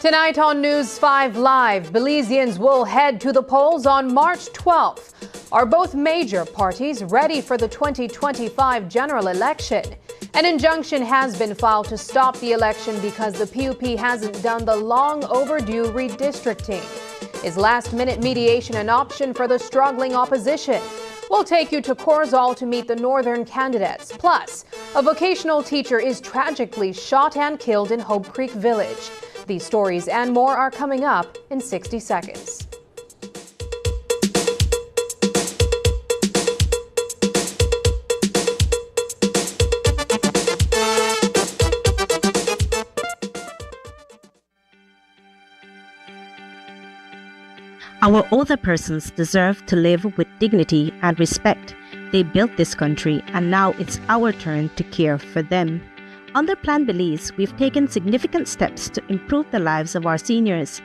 Tonight on News 5 Live, Belizeans will head to the polls on March 12th. Are both major parties ready for the 2025 general election? An injunction has been filed to stop the election because the PUP hasn't done the long overdue redistricting. Is last-minute mediation an option for the struggling opposition? We'll take you to Corozal to meet the northern candidates. Plus, a vocational teacher is tragically shot and killed in Hope Creek Village. These stories and more are coming up in 60 seconds. Our older persons deserve to live with dignity and respect. They built this country, and now it's our turn to care for them. Under Plan Belize, we've taken significant steps to improve the lives of our seniors.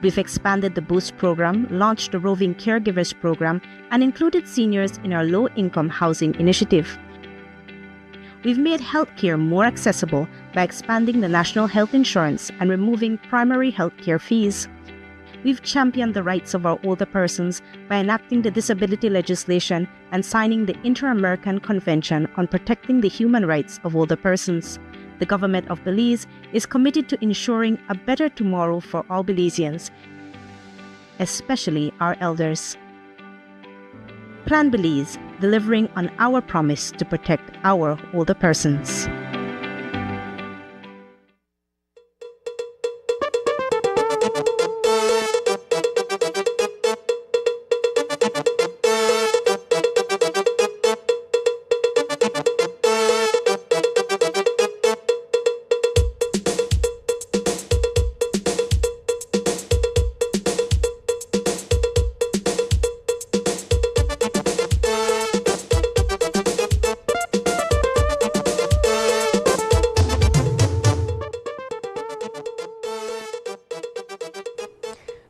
We've expanded the Boost program, launched the Roving Caregivers program, and included seniors in our low-income housing initiative. We've made healthcare more accessible by expanding the national health insurance and removing primary healthcare fees. We've championed the rights of our older persons by enacting the disability legislation and signing the Inter-American Convention on Protecting the Human Rights of Older Persons. the government of Belize is committed to ensuring a better tomorrow for all Belizeans, especially our elders. Plan Belize, delivering on our promise to protect our older persons.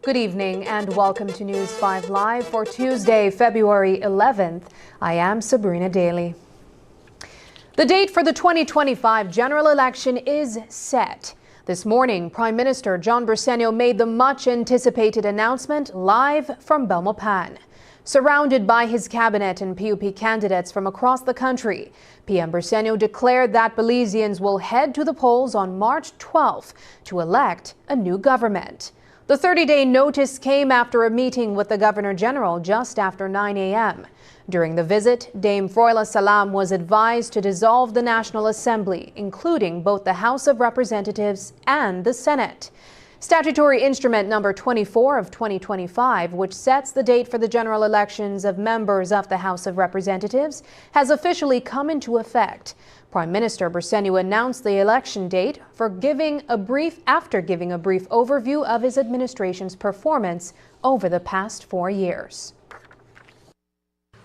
Good evening and welcome to News 5 Live for Tuesday, February 11th. I am Sabrina Daly. The date for the 2025 general election is set. This morning, Prime Minister John Briceño made the much-anticipated announcement live from Belmopan. Surrounded by his cabinet and PUP candidates from across the country, PM Briceño declared that Belizeans will head to the polls on March 12th to elect a new government. The 30-day notice came after a meeting with the Governor General just after 9 a.m. During the visit, Dame Froila Salam was advised to dissolve the National Assembly, including both the House of Representatives and the Senate. Statutory Instrument Number 24 of 2025, which sets the date for the general elections of members of the House of Representatives, has officially come into effect. Prime Minister Briceño announced the election date after giving a brief overview of his administration's performance over the past 4 years.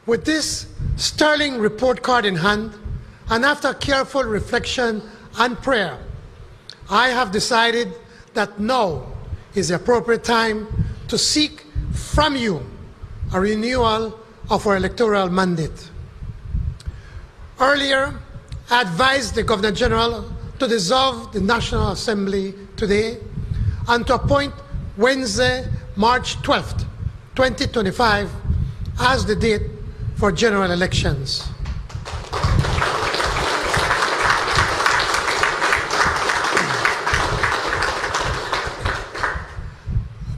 With this sterling report card in hand, and after careful reflection and prayer, I have decided that now is the appropriate time to seek from you a renewal of our electoral mandate. Earlier, I advised the Governor General to dissolve the National Assembly today and to appoint Wednesday, March 12th, 2025 as the date for general elections.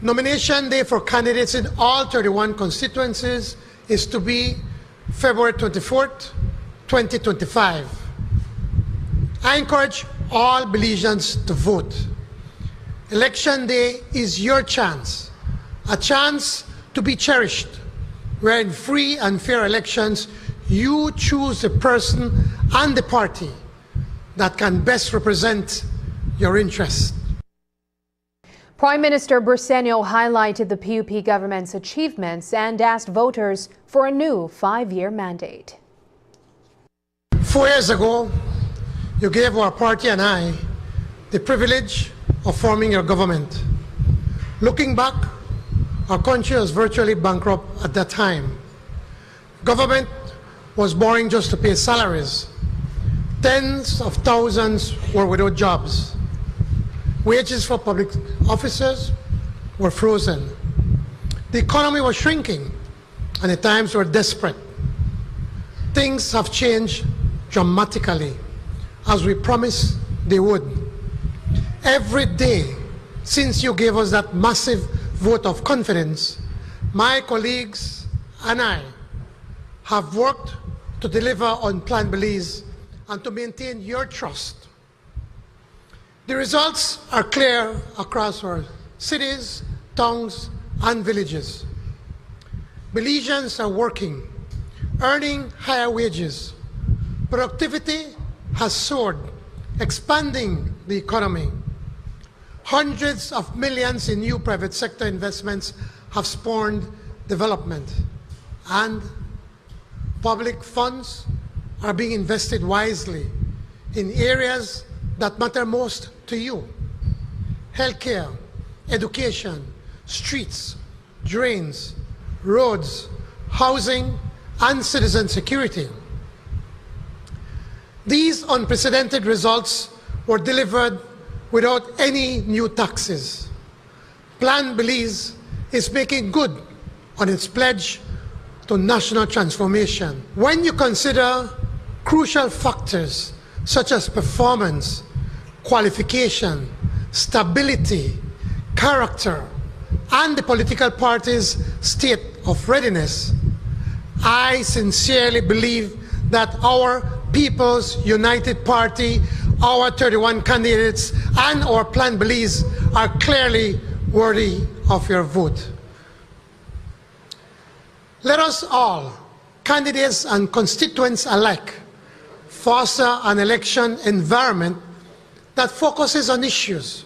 Nomination day for candidates in all 31 constituencies is to be February 24th, 2025. I encourage all Belizeans to vote. Election day is your chance, a chance to be cherished, where in free and fair elections you choose the person and the party that can best represent your interests. Prime Minister Briceño highlighted the PUP government's achievements and asked voters for a new 5-year mandate. 4 years ago, you gave our party and I the privilege of forming your government. Looking back, our country was virtually bankrupt at that time. Government was borrowing just to pay salaries. Tens of thousands were without jobs. Wages for public officers were frozen. The economy was shrinking, and the times were desperate. Things have changed dramatically, as we promised they would. Every day since you gave us that massive vote of confidence, my colleagues and I have worked to deliver on Plan Belize and to maintain your trust. The results are clear across our cities, towns, and villages. Belizeans are working, earning higher wages. Productivity has soared, expanding the economy. Hundreds of millions in new private sector investments have spawned development, and public funds are being invested wisely in areas that matter most to you: healthcare, education, streets, drains, roads, housing, and citizen security. These unprecedented results were delivered without any new taxes. Plan Belize is making good on its pledge to national transformation. When you consider crucial factors such as performance, qualification, stability, character, and the political party's state of readiness, I sincerely believe that our People's United Party, our 31 candidates, and our Plan Belize are clearly worthy of your vote. Let us all, candidates and constituents alike, foster an election environment that focuses on issues,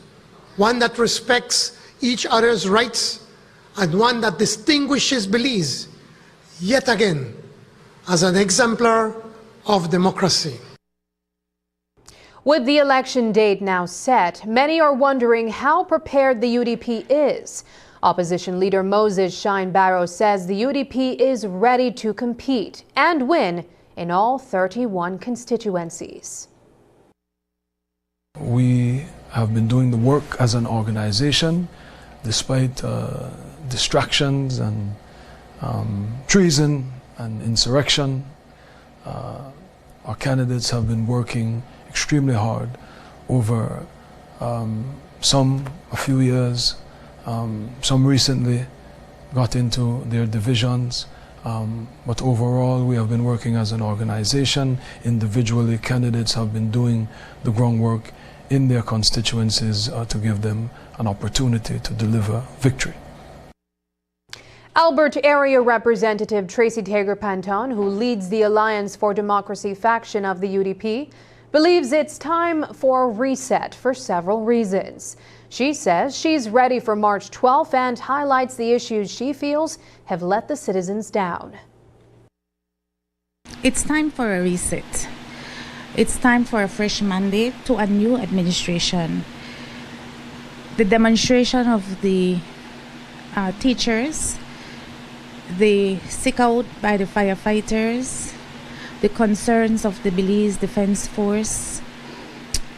one that respects each other's rights, and one that distinguishes Belize, yet again, as an exemplar of democracy. With the election date now set, many are wondering how prepared the UDP is. Opposition leader Moses Shine Barrow says the UDP is ready to compete and win in all 31 constituencies. We have been doing the work as an organization despite distractions and treason and insurrection. Our candidates have been working extremely hard over some a few years, some recently got into their divisions, but overall we have been working as an organization. Individually, candidates have been doing the groundwork in their constituencies to give them an opportunity to deliver victory. Albert Area Representative Tracy Tager-Panton, who leads the Alliance for Democracy faction of the UDP, believes it's time for a reset for several reasons. She says she's ready for March 12th and highlights the issues she feels have let the citizens down. It's time for a reset. It's time for a fresh mandate to a new administration. The demonstration of the teachers, the sick out by the firefighters, the concerns of the Belize Defense Force,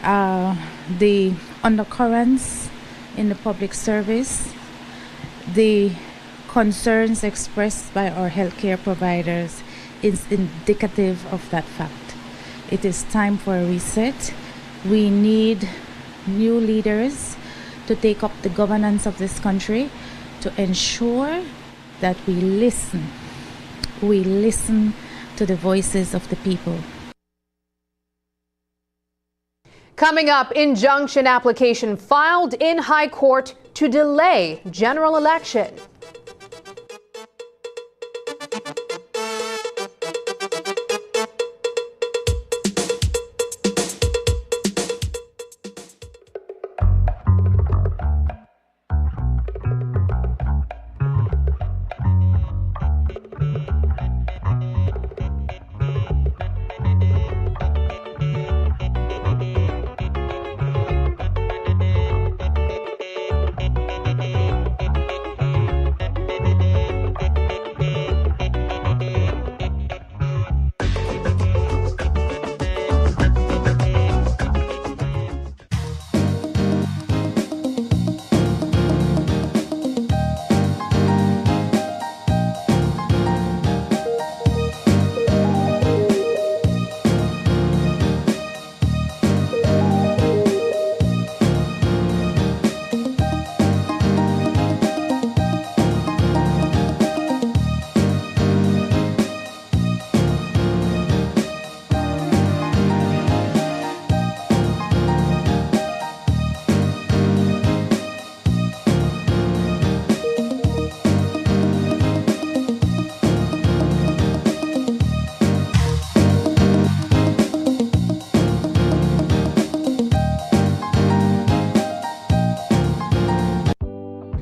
the undercurrents in the public service, the concerns expressed by our healthcare providers is indicative of that fact. It is time for a reset. We need new leaders to take up the governance of this country to ensure that we listen to the voices of the people. Coming up, injunction application filed in High Court to delay general election.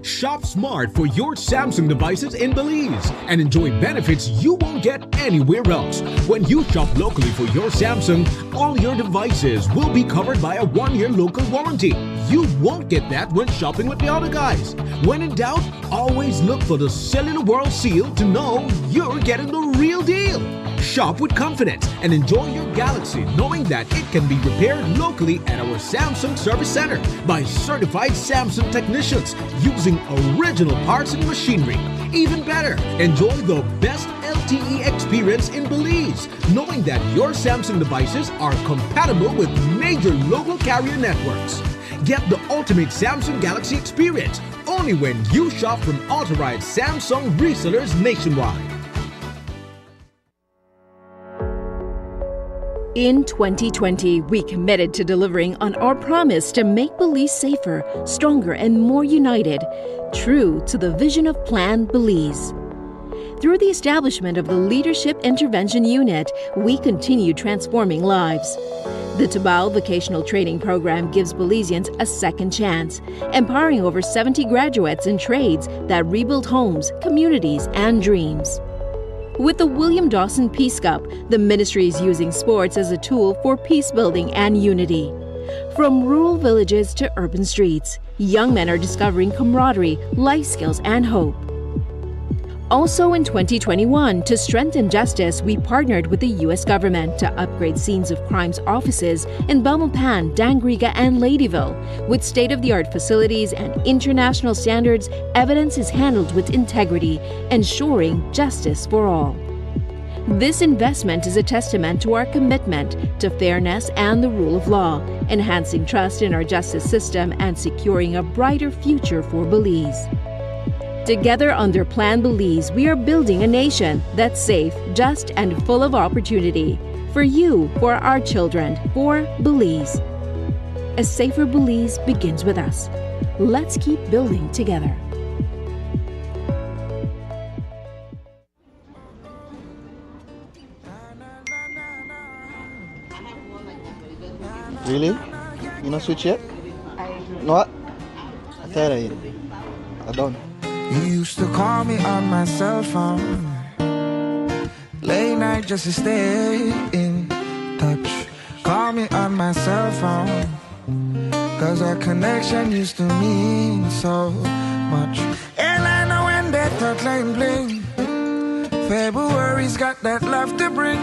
Shop smart for your Samsung devices in Belize and enjoy benefits you won't get anywhere else. When you shop locally for your Samsung, all your devices will be covered by a 1-year local warranty. You won't get that when shopping with the other guys. When in doubt, always look for the Cellular World seal to know you're getting the real deal. Shop with confidence and enjoy your Galaxy knowing that it can be repaired locally at our Samsung Service Center by certified Samsung technicians using original parts and machinery. Even better, enjoy the best LTE experience in Belize knowing that your Samsung devices are compatible with major local carrier networks. Get the ultimate Samsung Galaxy experience only when you shop from authorized Samsung resellers nationwide. In 2020, we committed to delivering on our promise to make Belize safer, stronger, and more united, true to the vision of Plan Belize. Through the establishment of the Leadership Intervention Unit, we continue transforming lives. The Tabao Vocational Training Program gives Belizeans a second chance, empowering over 70 graduates in trades that rebuild homes, communities, and dreams. With the William Dawson Peace Cup, the ministry is using sports as a tool for peace building and unity. From rural villages to urban streets, young men are discovering camaraderie, life skills, and hope. Also in 2021, to strengthen justice, we partnered with the U.S. government to upgrade scenes of crimes offices in Belmopan, Dangriga, and Ladyville. With state-of-the-art facilities and international standards, evidence is handled with integrity, ensuring justice for all. This investment is a testament to our commitment to fairness and the rule of law, enhancing trust in our justice system and securing a brighter future for Belize. Together under Plan Belize, we are building a nation that's safe, just, and full of opportunity. For you, for our children, for Belize. A safer Belize begins with us. Let's keep building together. Really? You not switch yet? No what? I tell you. I don't. You used to call me on my cell phone, late night just to stay in touch. Call me on my cell phone, cause our connection used to mean so much. And I know when that thought line bling, February's got that love to bring.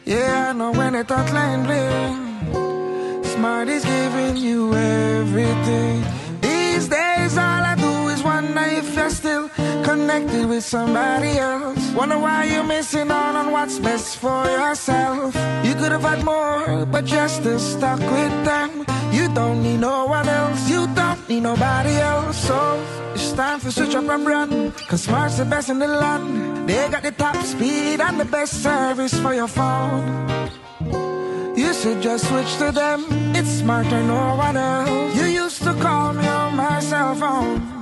Yeah, I know when that thought line bling, Smart is giving you everything. These days all I do is wonder if you're still connected with somebody else. Wonder why you're missing out on what's best for yourself. You could have had more, but you're still stuck with them. You don't need no one else, you don't need nobody else. So it's time to switch up and run, cause Smart's the best in the land. They got the top speed and the best service for your phone. You should just switch to them, it's Smarter, no one else. You used to call me on my cell phone.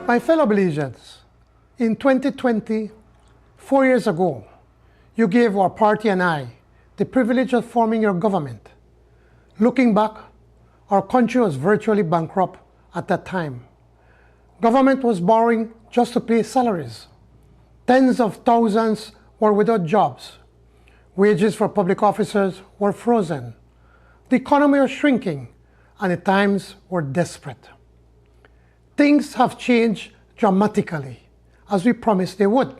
My fellow Belizeans, in 2020, 4 years ago, you gave our party and I the privilege of forming your government. Looking back, our country was virtually bankrupt at that time. Government was borrowing just to pay salaries. Tens of thousands were without jobs. Wages for public officers were frozen. The economy was shrinking, and the times were desperate. Things have changed dramatically, as we promised they would.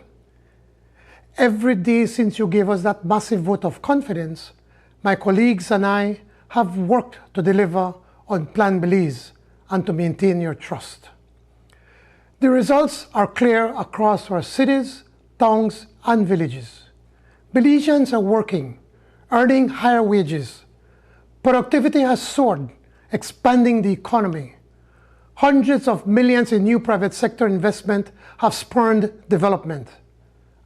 Every day since you gave us that massive vote of confidence, my colleagues and I have worked to deliver on Plan Belize and to maintain your trust. The results are clear across our cities, towns, and villages. Belizeans are working, earning higher wages. Productivity has soared, expanding the economy. Hundreds of millions in new private sector investment have spurred development.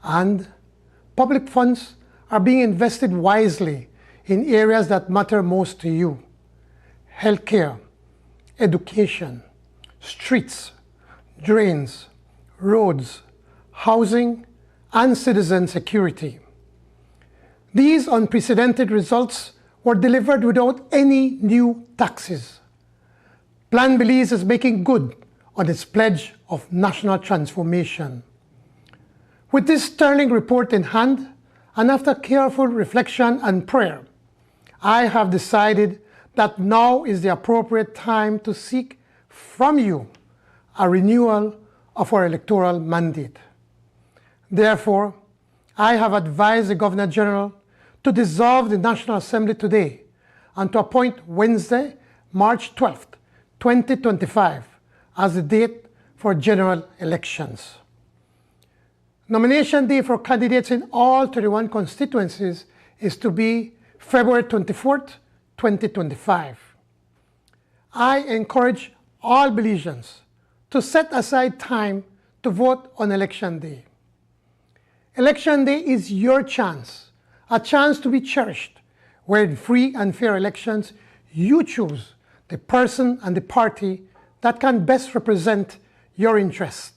And public funds are being invested wisely in areas that matter most to you: healthcare, education, streets, drains, roads, housing, and citizen security. These unprecedented results were delivered without any new taxes. Plan Belize is making good on its pledge of national transformation. With this sterling report in hand, and after careful reflection and prayer, I have decided that now is the appropriate time to seek from you a renewal of our electoral mandate. Therefore, I have advised the Governor General to dissolve the National Assembly today and to appoint Wednesday, March 12th, 2025 as the date for general elections. Nomination day for candidates in all 31 constituencies is to be February 24th, 2025. I encourage all Belizeans to set aside time to vote on Election Day. Election Day is your chance, a chance to be cherished, where in free and fair elections you choose the person and the party that can best represent your interests.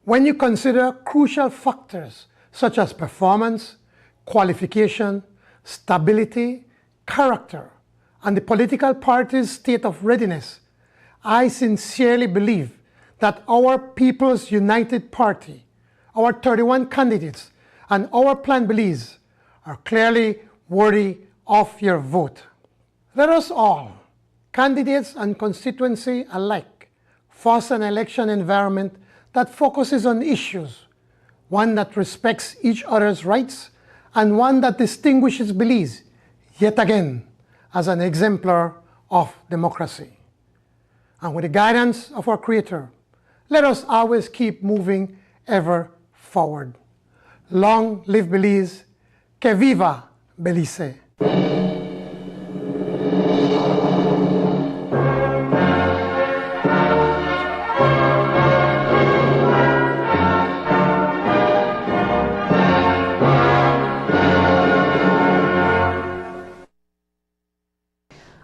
When you consider crucial factors such as performance, qualification, stability, character, and the political party's state of readiness, I sincerely believe that our People's United Party, our 31 candidates, and our Plan Belize are clearly worthy of your vote. Let us all, candidates and constituency alike, foster an election environment that focuses on issues, one that respects each other's rights, and one that distinguishes Belize, yet again, as an exemplar of democracy. And with the guidance of our Creator, let us always keep moving ever forward. Long live Belize, que viva Belize.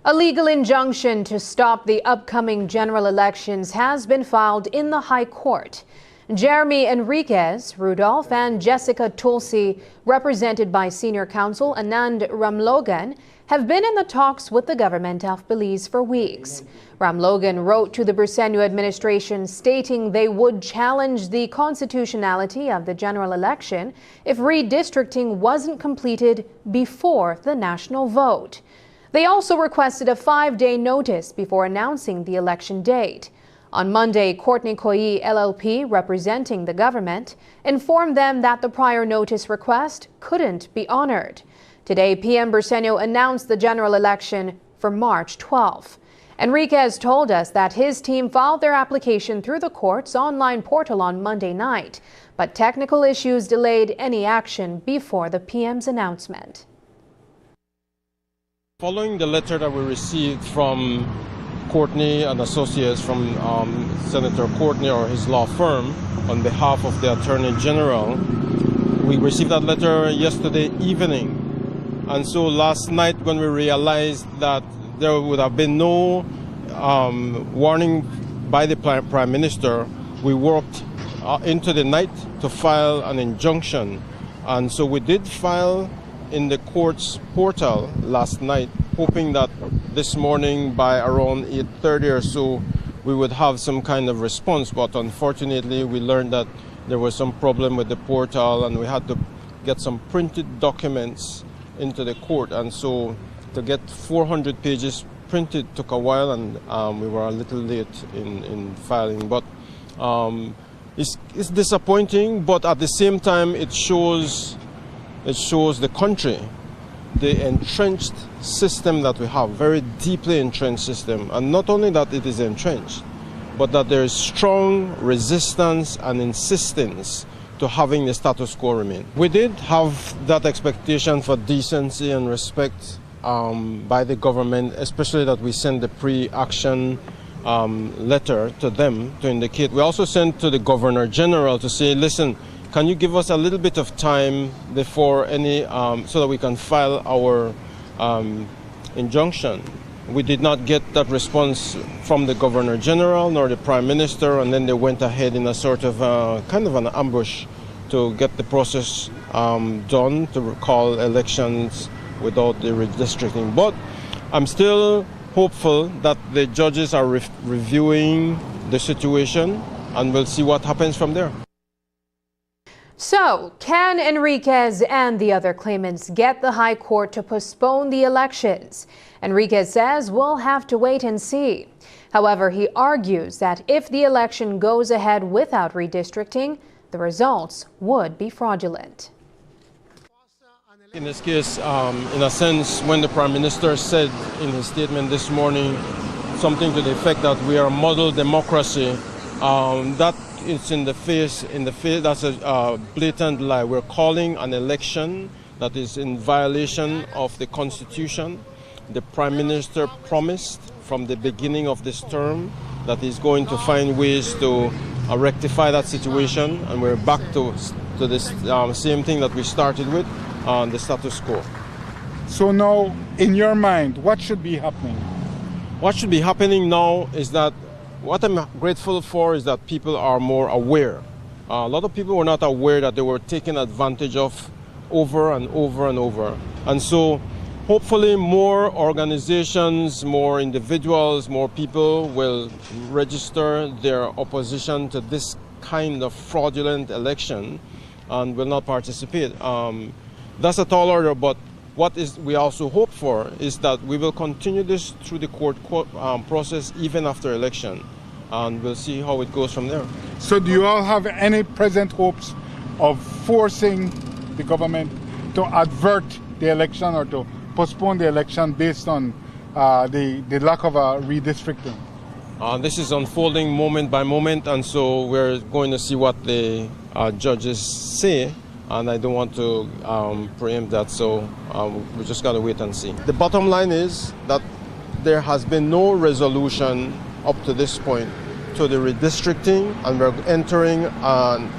A legal injunction to stop the upcoming general elections has been filed in the High Court. Jeremy Enriquez, Rudolph, and Jessica Tulsi, represented by Senior Counsel Anand Ramlogan, have been in the talks with the government of Belize for weeks. Ramlogan wrote to the Briceño administration stating they would challenge the constitutionality of the general election if redistricting wasn't completed before the national vote. They also requested a 5-day notice before announcing the election date. On Monday, Courtney Koyi LLP, representing the government, informed them that the prior notice request couldn't be honored. Today, PM Briceño announced the general election for March 12th. Enriquez told us that his team filed their application through the court's online portal on Monday night, but technical issues delayed any action before the PM's announcement. Following the letter that we received from Courtney and associates from Senator Courtney or his law firm on behalf of the Attorney General, we received that letter yesterday evening. And so last night when we realized that there would have been no warning by the Prime Minister, we worked into the night to file an injunction. And so we did file in the court's portal last night, hoping that this morning by around 8:30 or so we would have some kind of response. But unfortunately we learned that there was some problem with the portal and we had to get some printed documents into the court, and so to get 400 pages printed took a while, and we were a little late in filing. But it's disappointing, but at the same time it shows the country, the entrenched system that we have, very deeply entrenched system. And not only that it is entrenched, but that there is strong resistance and insistence to having the status quo remain. We did have that expectation for decency and respect by the government, especially that we sent the pre-action letter to them to indicate. We also sent to the Governor General to say, listen, can you give us a little bit of time before any, so that we can file our injunction? We did not get that response from the Governor General nor the Prime Minister, and then they went ahead in a sort of kind of an ambush to get the process done to call elections without the redistricting. But I'm still hopeful that the judges are reviewing the situation, and we'll see what happens from there. So, can Enriquez and the other claimants get the High Court to postpone the elections? Enriquez says we'll have to wait and see. However, he argues that if the election goes ahead without redistricting, the results would be fraudulent. In this case, in a sense, when the Prime Minister said in his statement this morning something to the effect that we are a model democracy, that is in the face, that's a blatant lie. We're calling an election that is in violation of the Constitution. The Prime Minister promised from the beginning of this term that he's going to find ways to rectify that situation, and we're back to this same thing that we started with, the status quo. So now, in your mind, what should be happening? What should be happening now is that what I'm grateful for is that people are more aware. A lot of people were not aware that they were taken advantage of over and over and over. And so hopefully more organizations, more individuals, more people will register their opposition to this kind of fraudulent election and will not participate. That's a tall order, but what we also hope for is that we will continue this through the court process even after election, and we'll see how it goes from there. So do you all have any present hopes of forcing the government to avert the election or to postpone the election based on the lack of redistricting? This is unfolding moment by moment, and so we're going to see what the judges say. And I don't want to preempt that, so we just got to wait and see. The bottom line is that there has been no resolution up to this point to the redistricting, and we're entering an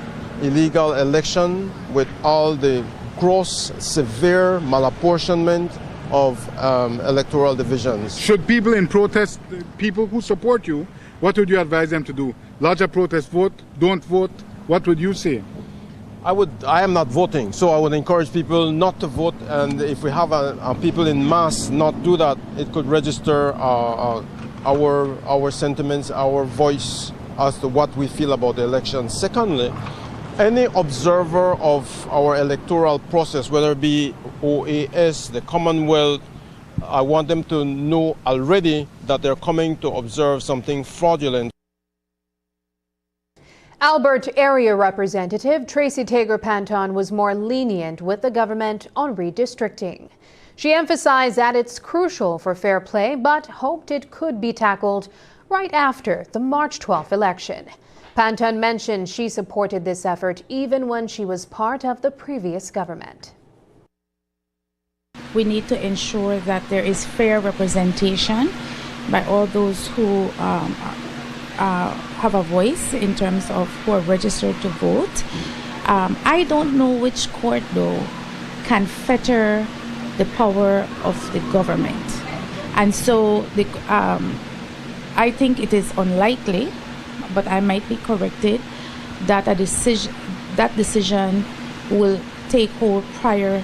illegal election with all the gross, severe malapportionment of electoral divisions. Should people in protest, people who support you, what would you advise them to do? Lodge a protest, vote, don't vote? What would you say? I am not voting, so I would encourage people not to vote, and if we have people in mass not do that, it could register our sentiments, our voice as to what we feel about the election. Secondly, any observer of our electoral process, whether it be OAS, the Commonwealth, I want them to know already that they're coming to observe something fraudulent. Albert Area Representative Tracy Tager-Panton was more lenient with the government on redistricting. She emphasized that it's crucial for fair play, but hoped it could be tackled right after the March 12th election. Panton mentioned she supported this effort even when she was part of the previous government. We need to ensure that there is fair representation by all those who have a voice in terms of who are registered to vote. I don't know which court, though, can fetter the power of the government. And so I think it is unlikely, but I might be corrected, that that decision will take hold prior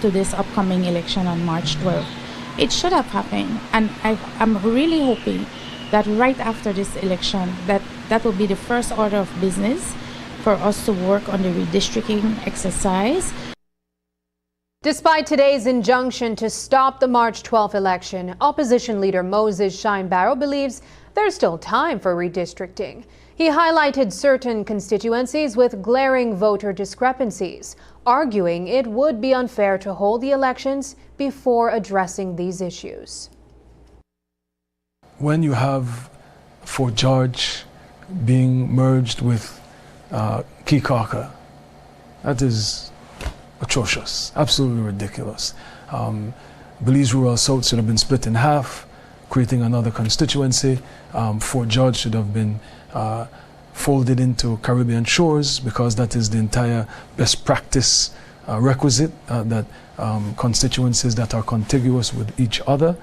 to this upcoming election on March 12th. It should have happened, and I'm really hoping that right after this election, that will be the first order of business for us to work on the redistricting exercise. Despite today's injunction to stop the March 12th election, opposition leader Moses Shine Barrow believes there's still time for redistricting. He highlighted certain constituencies with glaring voter discrepancies, arguing it would be unfair to hold the elections before addressing these issues. When you have Fort George being merged with Kikaka, that is atrocious, absolutely ridiculous. Belize Rural South should have been split in half, creating another constituency. Fort George should have been folded into Caribbean Shores, because that is the entire best practice requisite that constituencies that are contiguous with each other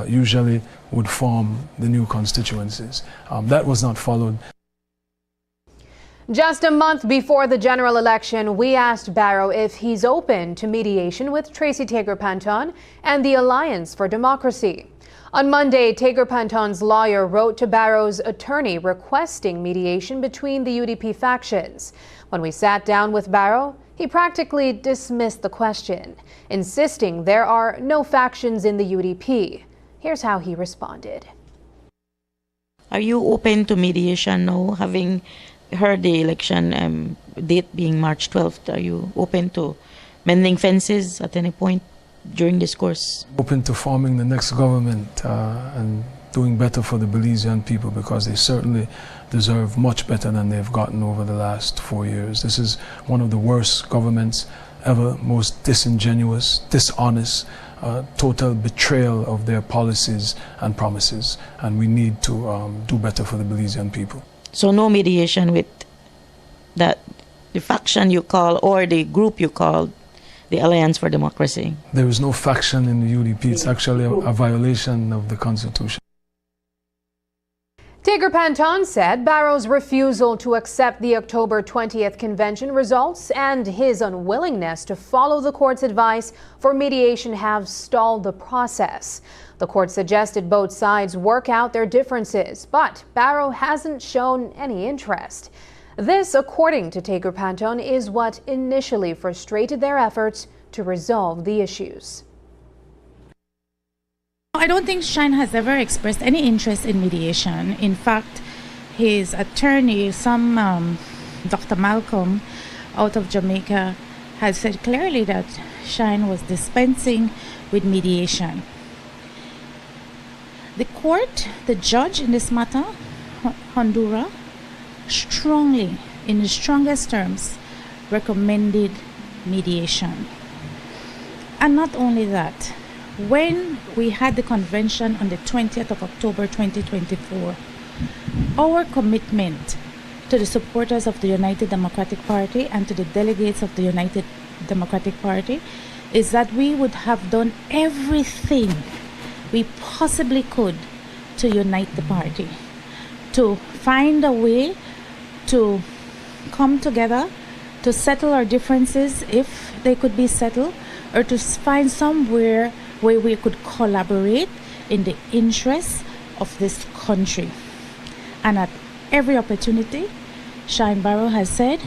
usually would form the new constituencies. That was not followed. Just a month before the general election, we asked Barrow if he's open to mediation with Tracy Tager-Panton and the Alliance for Democracy. On Monday, Tager-Panton's lawyer wrote to Barrow's attorney requesting mediation between the UDP factions. When we sat down with Barrow, he practically dismissed the question, insisting there are no factions in the UDP. Here's how he responded. Are you open to mediation now, having heard the election date being March 12th? Are you open to mending fences at any point during this course? Open to forming the next government and doing better for the Belizean people, because they certainly deserve much better than they've gotten over the last 4 years. This is one of the worst governments ever, most disingenuous, dishonest, total betrayal of their policies and promises, and we need to do better for the Belizean people. So no mediation with the faction you call, or the group you call, the Alliance for Democracy? There is no faction in the UDP. It's actually a violation of the Constitution. Tigger Panton said Barrow's refusal to accept the October 20th convention results and his unwillingness to follow the court's advice for mediation have stalled the process. The court suggested both sides work out their differences, but Barrow hasn't shown any interest. This, according to Tigger Panton, is what initially frustrated their efforts to resolve the issues. I don't think Shine has ever expressed any interest in mediation. In fact, his attorney, Dr. Malcolm out of Jamaica, has said clearly that Shine was dispensing with mediation. The court, the judge in this matter, Honduras, strongly, in the strongest terms, recommended mediation. And not only that, when we had the convention on the 20th of October 2024, our commitment to the supporters of the United Democratic Party and to the delegates of the United Democratic Party is that we would have done everything we possibly could to unite the party, to find a way to come together, to settle our differences if they could be settled, or to find somewhere where we could collaborate in the interests of this country. And at every opportunity, Shine Barrow has said,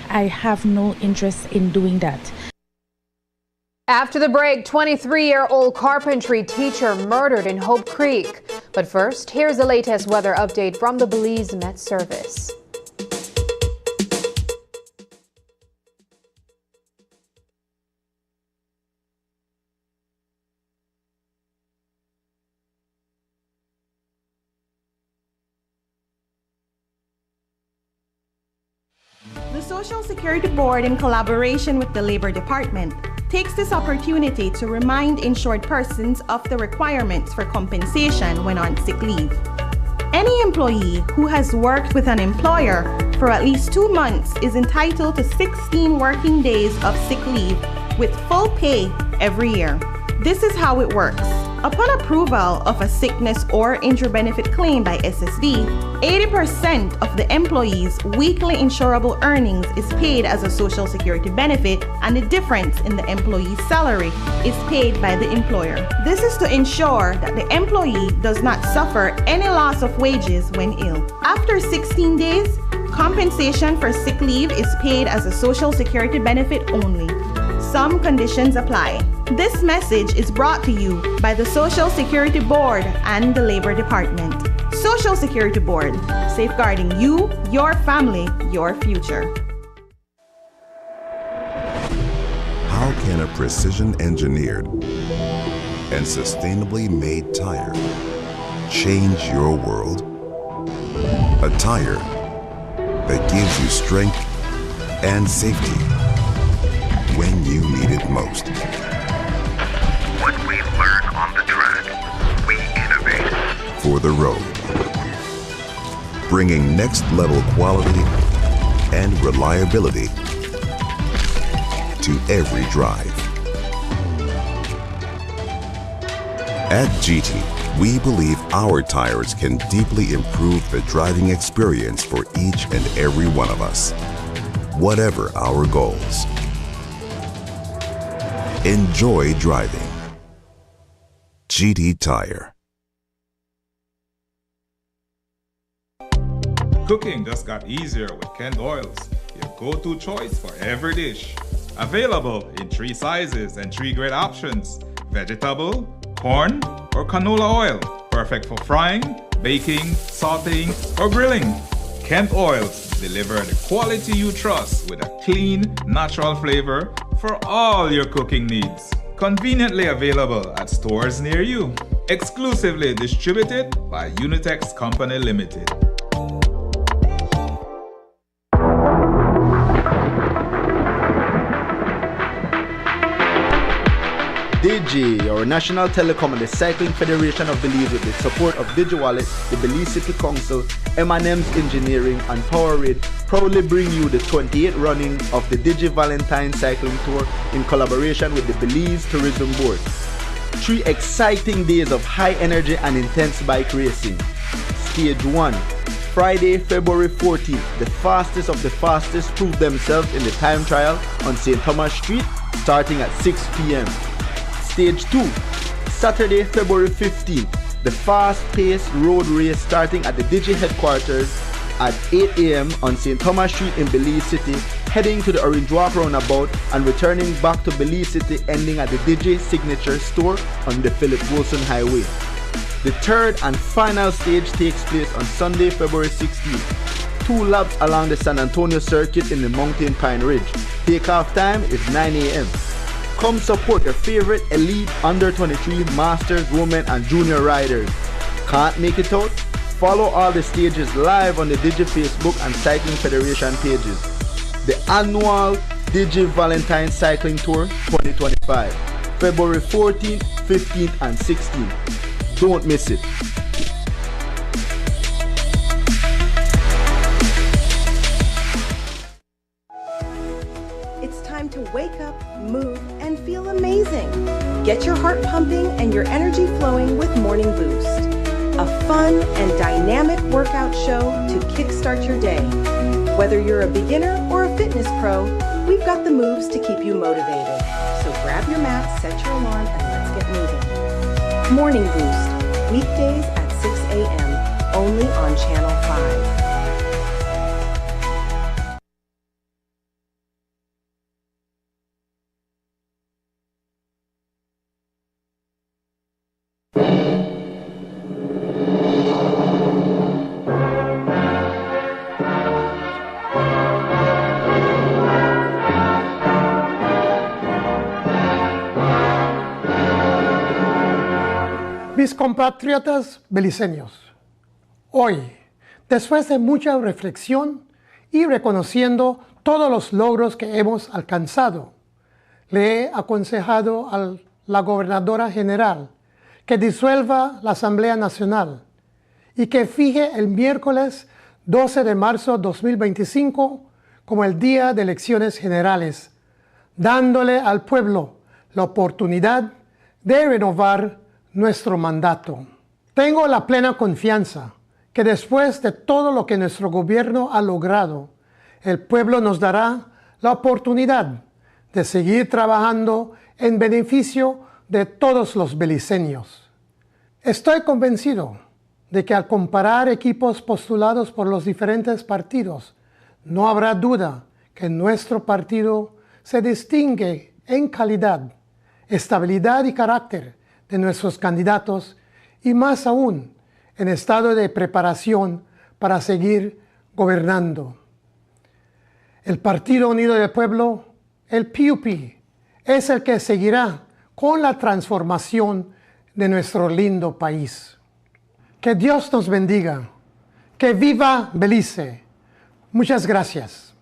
I have no interest in doing that. After the break, 23-year-old carpentry teacher murdered in Hope Creek. But first, here's the latest weather update from the Belize Met Service. The Social Security Board, in collaboration with the Labor Department, takes this opportunity to remind insured persons of the requirements for compensation when on sick leave. Any employee who has worked with an employer for at least 2 months is entitled to 16 working days of sick leave with full pay every year. This is how it works. Upon approval of a sickness or injury benefit claim by SSD, 80% of the employee's weekly insurable earnings is paid as a Social Security benefit, and the difference in the employee's salary is paid by the employer. This is to ensure that the employee does not suffer any loss of wages when ill. After 16 days, compensation for sick leave is paid as a Social Security benefit only. Some conditions apply. This message is brought to you by the Social Security Board and the Labor Department. Social Security Board, safeguarding you, your family, your future. How can a precision-engineered and sustainably made tire change your world? A tire that gives you strength and safety when you need it most. What we learn on the track, we innovate for the road, bringing next-level quality and reliability to every drive. At GT, we believe our tires can deeply improve the driving experience for each and every one of us, whatever our goals. Enjoy driving. GT Tire. Cooking just got easier with Kent oils. You go-to choice for every dish. Available in 3 sizes and 3 great options: vegetable, corn, or canola oil. Perfect for frying, baking, sauteing, or grilling. Kent Oils deliver the quality you trust with a clean, natural flavor for all your cooking needs. Conveniently available at stores near you. Exclusively distributed by Unitex Company Limited. DG, our National Telecom and the Cycling Federation of Belize, with the support of DigiWallet, the Belize City Council, M&M's Engineering, and Powerade, proudly bring you the 28th running of the Digi Valentine Cycling Tour in collaboration with the Belize Tourism Board. 3 exciting days of high energy and intense bike racing. Stage 1, Friday, February 14th, the fastest of the fastest proved themselves in the time trial on St. Thomas Street, starting at 6 p.m. Stage 2, Saturday, February 15th, the fast-paced road race starting at the Digi headquarters at 8 a.m. on St. Thomas Street in Belize City, heading to the Orange Walk roundabout and returning back to Belize City, ending at the Digi Signature store on the Philip Wilson Highway. The third and final stage takes place on Sunday, February 16th. 2 laps along the San Antonio circuit in the Mountain Pine Ridge. Takeoff time is 9 a.m. Come support your favorite elite under-23 Masters, Women and Junior riders. Can't make it out? Follow all the stages live on the Digi Facebook and Cycling Federation pages. The annual Digi Valentine Cycling Tour 2025, February 14th, 15th and 16th. Don't miss it. It's time to wake up, move, and feel amazing. Get your heart pumping and your energy flowing with Morning Boost. A fun and dynamic workout show to kickstart your day. Whether you're a beginner or a fitness pro, we've got the moves to keep you motivated. So grab your mat, set your alarm, and let's get moving. Morning Boost, weekdays at 6 a.m., only on Channel 5. Mis compatriotas beliceños, hoy, después de mucha reflexión y reconociendo todos los logros que hemos alcanzado, le he aconsejado a la gobernadora general que disuelva la Asamblea Nacional y que fije el miércoles 12 de marzo de 2025 como el día de elecciones generales, dándole al pueblo la oportunidad de renovar nuestro mandato. Tengo la plena confianza que después de todo lo que nuestro gobierno ha logrado, el pueblo nos dará la oportunidad de seguir trabajando en beneficio de todos los beliceños. Estoy convencido de que al comparar equipos postulados por los diferentes partidos, no habrá duda que nuestro partido se distingue en calidad, estabilidad y carácter de nuestros candidatos y más aún en estado de preparación para seguir gobernando. El Partido Unido del Pueblo, el PUP, es el que seguirá con la transformación de nuestro lindo país. Que Dios nos bendiga. Que viva Belice. Muchas gracias.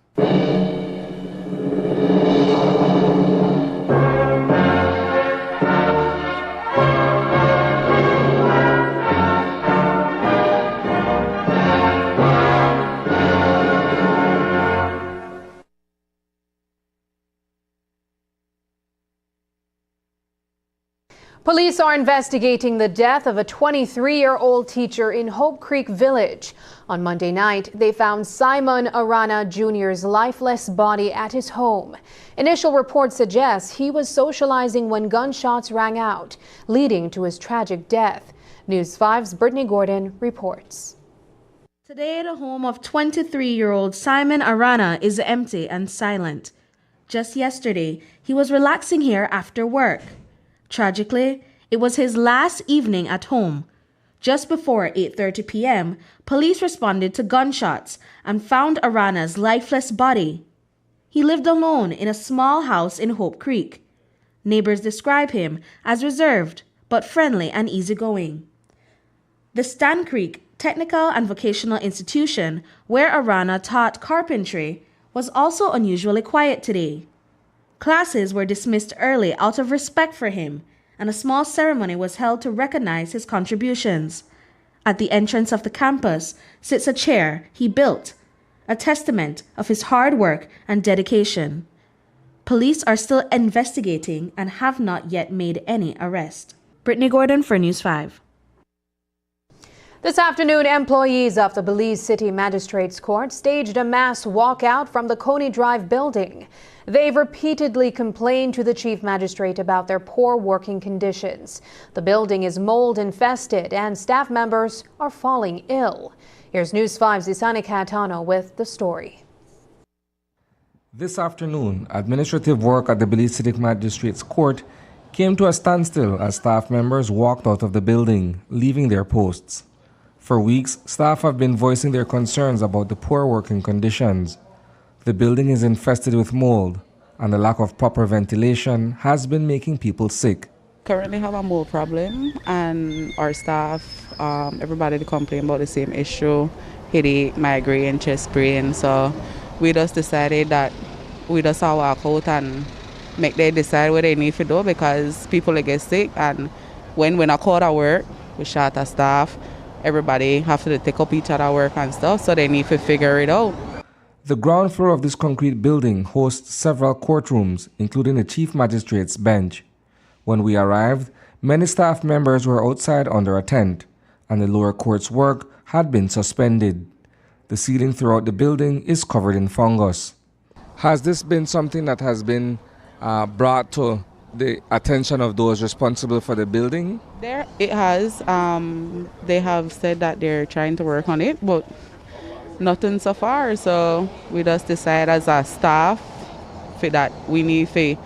Police are investigating the death of a 23-year-old teacher in Hope Creek Village. On Monday night, they found Simon Arana Jr.'s lifeless body at his home. Initial reports suggest he was socializing when gunshots rang out, leading to his tragic death. News 5's Brittany Gordon reports. Today, the home of 23-year-old Simon Arana is empty and silent. Just yesterday, he was relaxing here after work. Tragically, it was his last evening at home. Just before 8:30 p.m., police responded to gunshots and found Arana's lifeless body. He lived alone in a small house in Hope Creek. Neighbors describe him as reserved but friendly and easygoing. The Stan Creek Technical and Vocational Institution, where Arana taught carpentry, was also unusually quiet today. Classes were dismissed early out of respect for him, and a small ceremony was held to recognize his contributions. At the entrance of the campus sits a chair he built, a testament of his hard work and dedication. Police are still investigating and have not yet made any arrest. Brittany Gordon for News 5. This afternoon, employees of the Belize City Magistrates Court staged a mass walkout from the Coney Drive building. They've repeatedly complained to the Chief Magistrate about their poor working conditions. The building is mold infested and staff members are falling ill. Here's News 5's Isani Catano with the story. This afternoon, administrative work at the Belize City Magistrates Court came to a standstill as staff members walked out of the building, leaving their posts. For weeks, staff have been voicing their concerns about the poor working conditions. The building is infested with mold, and the lack of proper ventilation has been making people sick. Currently have a mold problem, and our staff, everybody complain about the same issue, headache, migraine, chest pain. So we just decided that we just walk out and make them decide what they need to do, because people get sick, and when we're not called at work, we short of staff. Everybody have to take up each other work and stuff, so they need to figure it out. The ground floor of this concrete building hosts several courtrooms, including the Chief Magistrate's bench. When we arrived, many staff members were outside under a tent, and the lower court's work had been suspended. The ceiling throughout the building is covered in fungus. Has this been something that has been brought to the attention of those responsible for the building? There it has. They have said that they're trying to work on it, but nothing so far. So we just decide as a staff that we need to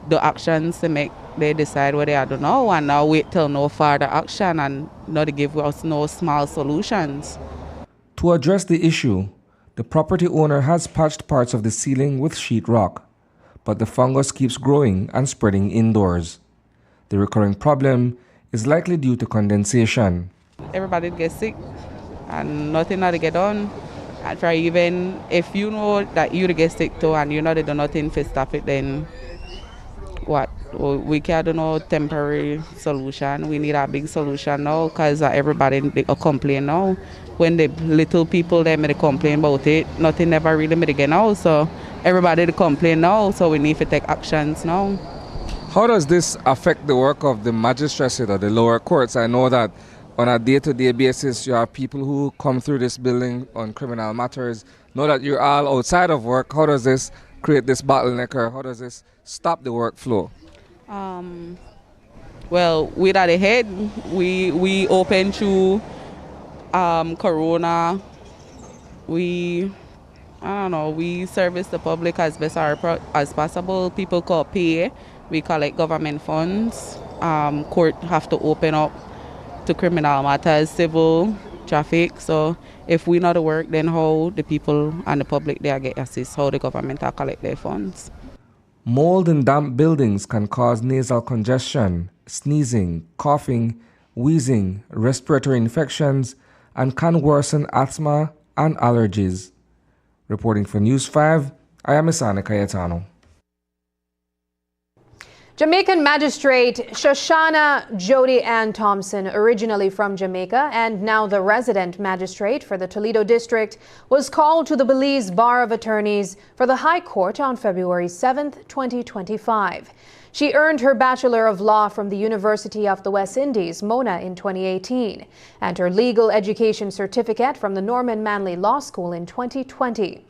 do actions to make they decide what they are doing now, and now wait till no further action and not to give us no small solutions. To address the issue, the property owner has patched parts of the ceiling with sheetrock, but the fungus keeps growing and spreading indoors. The recurring problem is likely due to condensation. Everybody gets sick and nothing to get done. And for even if you know that you get sick too and you know they do nothing to stop it, then what? We can't do no temporary solution. We need a big solution now, because everybody complain now. When the little people they may complain about it, nothing never really made again now. So everybody complain now, so we need to take actions now. How does this affect the work of the magistracy or the lower courts? I know that on a day-to-day basis you have people who come through this building on criminal matters. Know that you're all outside of work. How does this create this bottleneck, or how does this stop the workflow? Well, with at the head, we open to Corona. We service the public as best as possible. People call pay. We collect government funds. Court have to open up to criminal matters, civil, traffic. So if we not to work, then how the people and the public they get assist, how the government collect their funds. Mold in damp buildings can cause nasal congestion, sneezing, coughing, wheezing, respiratory infections, and can worsen asthma and allergies. Reporting for News 5, I am Isani Cayetano. Jamaican magistrate Shoshana Jody Ann Thompson, originally from Jamaica and now the resident magistrate for the Toledo District, was called to the Belize Bar of Attorneys for the High Court on February 7, 2025. She earned her Bachelor of Law from the University of the West Indies, Mona, in 2018, and her legal education certificate from the Norman Manley Law School in 2020.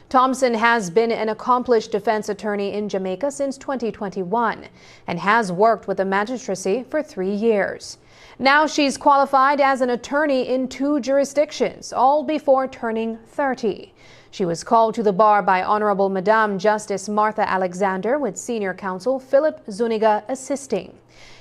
Thompson has been an accomplished defense attorney in Jamaica since 2021 and has worked with the magistracy for 3 years. Now she's qualified as an attorney in 2 jurisdictions, all before turning 30. She was called to the bar by Honorable Madame Justice Martha Alexander, with Senior Counsel Philip Zuniga assisting.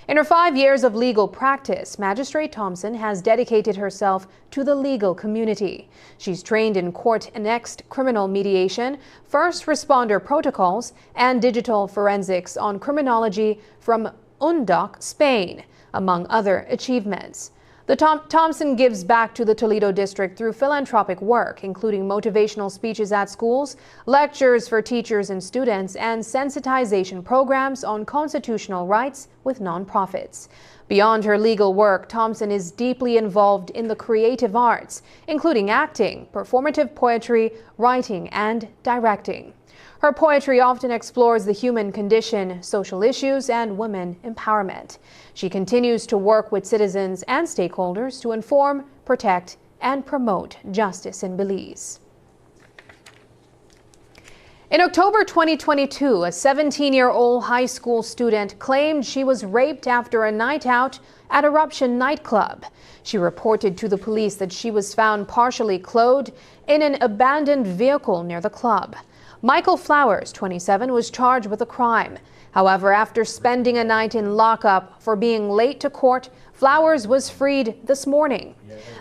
In her 5 years of legal practice, Magistrate Thompson has dedicated herself to the legal community. She's trained in court-annexed criminal mediation, first responder protocols, and digital forensics on criminology from UNDOC, Spain, among other achievements. The Thompson gives back to the Toledo district through philanthropic work, including motivational speeches at schools, lectures for teachers and students, and sensitization programs on constitutional rights with nonprofits. Beyond her legal work, Thompson is deeply involved in the creative arts, including acting, performative poetry, writing, and directing. Her poetry often explores the human condition, social issues, and women empowerment. She continues to work with citizens and stakeholders to inform, protect, and promote justice in Belize. In October 2022, a 17-year-old high school student claimed she was raped after a night out at Eruption nightclub. She reported to the police that she was found partially clothed in an abandoned vehicle near the club. Michael Flowers, 27, was charged with a crime. However, after spending a night in lockup for being late to court, Flowers was freed this morning.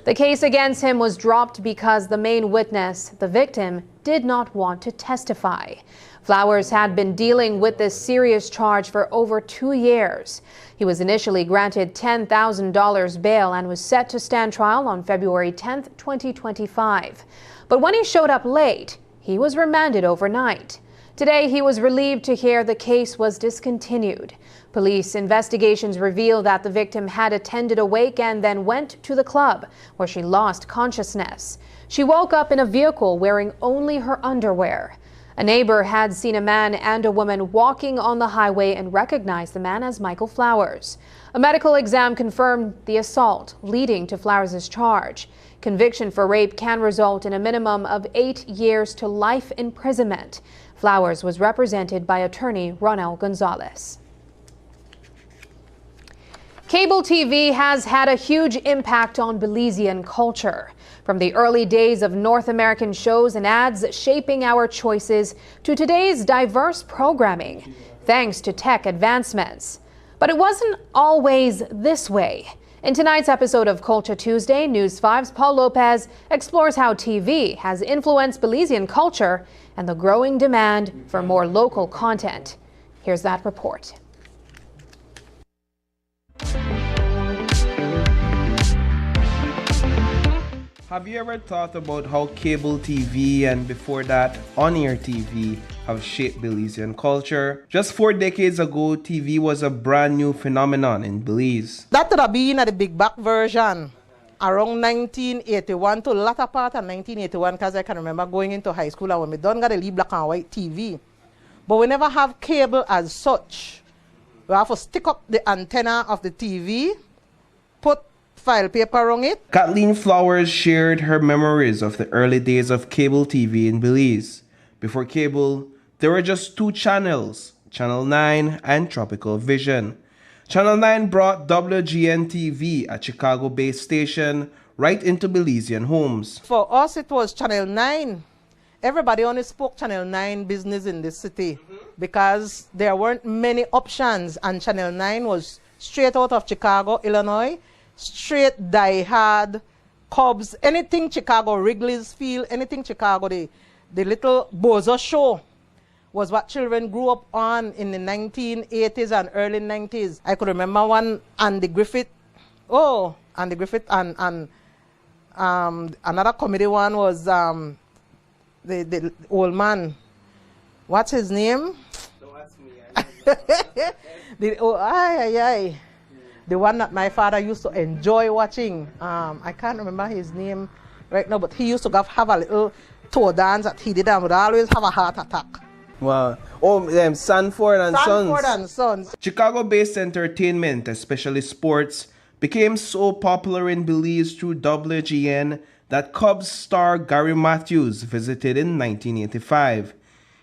The case against him was dropped because the main witness, the victim, did not want to testify. Flowers had been dealing with this serious charge for over 2 years. He was initially granted $10,000 bail and was set to stand trial on February 10, 2025. But when he showed up late, he was remanded overnight. Today, he was relieved to hear the case was discontinued. Police investigations reveal that the victim had attended a wake and then went to the club, where she lost consciousness. She woke up in a vehicle wearing only her underwear. A neighbor had seen a man and a woman walking on the highway and recognized the man as Michael Flowers. A medical exam confirmed the assault, leading to Flowers' charge. Conviction for rape can result in a minimum of 8 years to life imprisonment. Flowers was represented by attorney Ronel Gonzalez. Cable TV has had a huge impact on Belizean culture. From the early days of North American shows and ads shaping our choices to today's diverse programming, thanks to tech advancements. But it wasn't always this way. In tonight's episode of Culture Tuesday, News 5's Paul Lopez explores how TV has influenced Belizean culture and the growing demand for more local content. Here's that report. Have you ever thought about how cable TV and before that on-air TV have shaped Belizean culture? Just 4 decades ago, TV was a brand new phenomenon in Belize. That would have been the big back version around 1981 to the latter part of 1981, because I can remember going into high school and when we done got the black and white TV. But we never have cable as such. We have to stick up the antenna of the TV, put file paper on it. Kathleen Flowers shared her memories of the early days of cable TV in Belize. Before cable, there were just 2 channels, Channel 9 and Tropical Vision. Channel 9 brought WGN-TV, a Chicago-based station, right into Belizean homes. For us, it was Channel 9. Everybody only spoke Channel 9 business in this city because there weren't many options, and Channel 9 was straight out of Chicago, Illinois. Straight die-hard, Cubs, anything Chicago, Wrigley's Field, anything Chicago, the little Bozo show was what children grew up on in the 1980s and early 90s. I could remember one, Andy Griffith. Oh, Andy Griffith and another comedy one was the old man. What's his name? Don't ask me. The one that my father used to enjoy watching. I can't remember his name right now, but he used to have a little toe dance that he did and would always have a heart attack. Wow. Oh, Sanford and Sons. Sanford and Sons. Chicago-based entertainment, especially sports, became so popular in Belize through WGN that Cubs star Gary Matthews visited in 1985.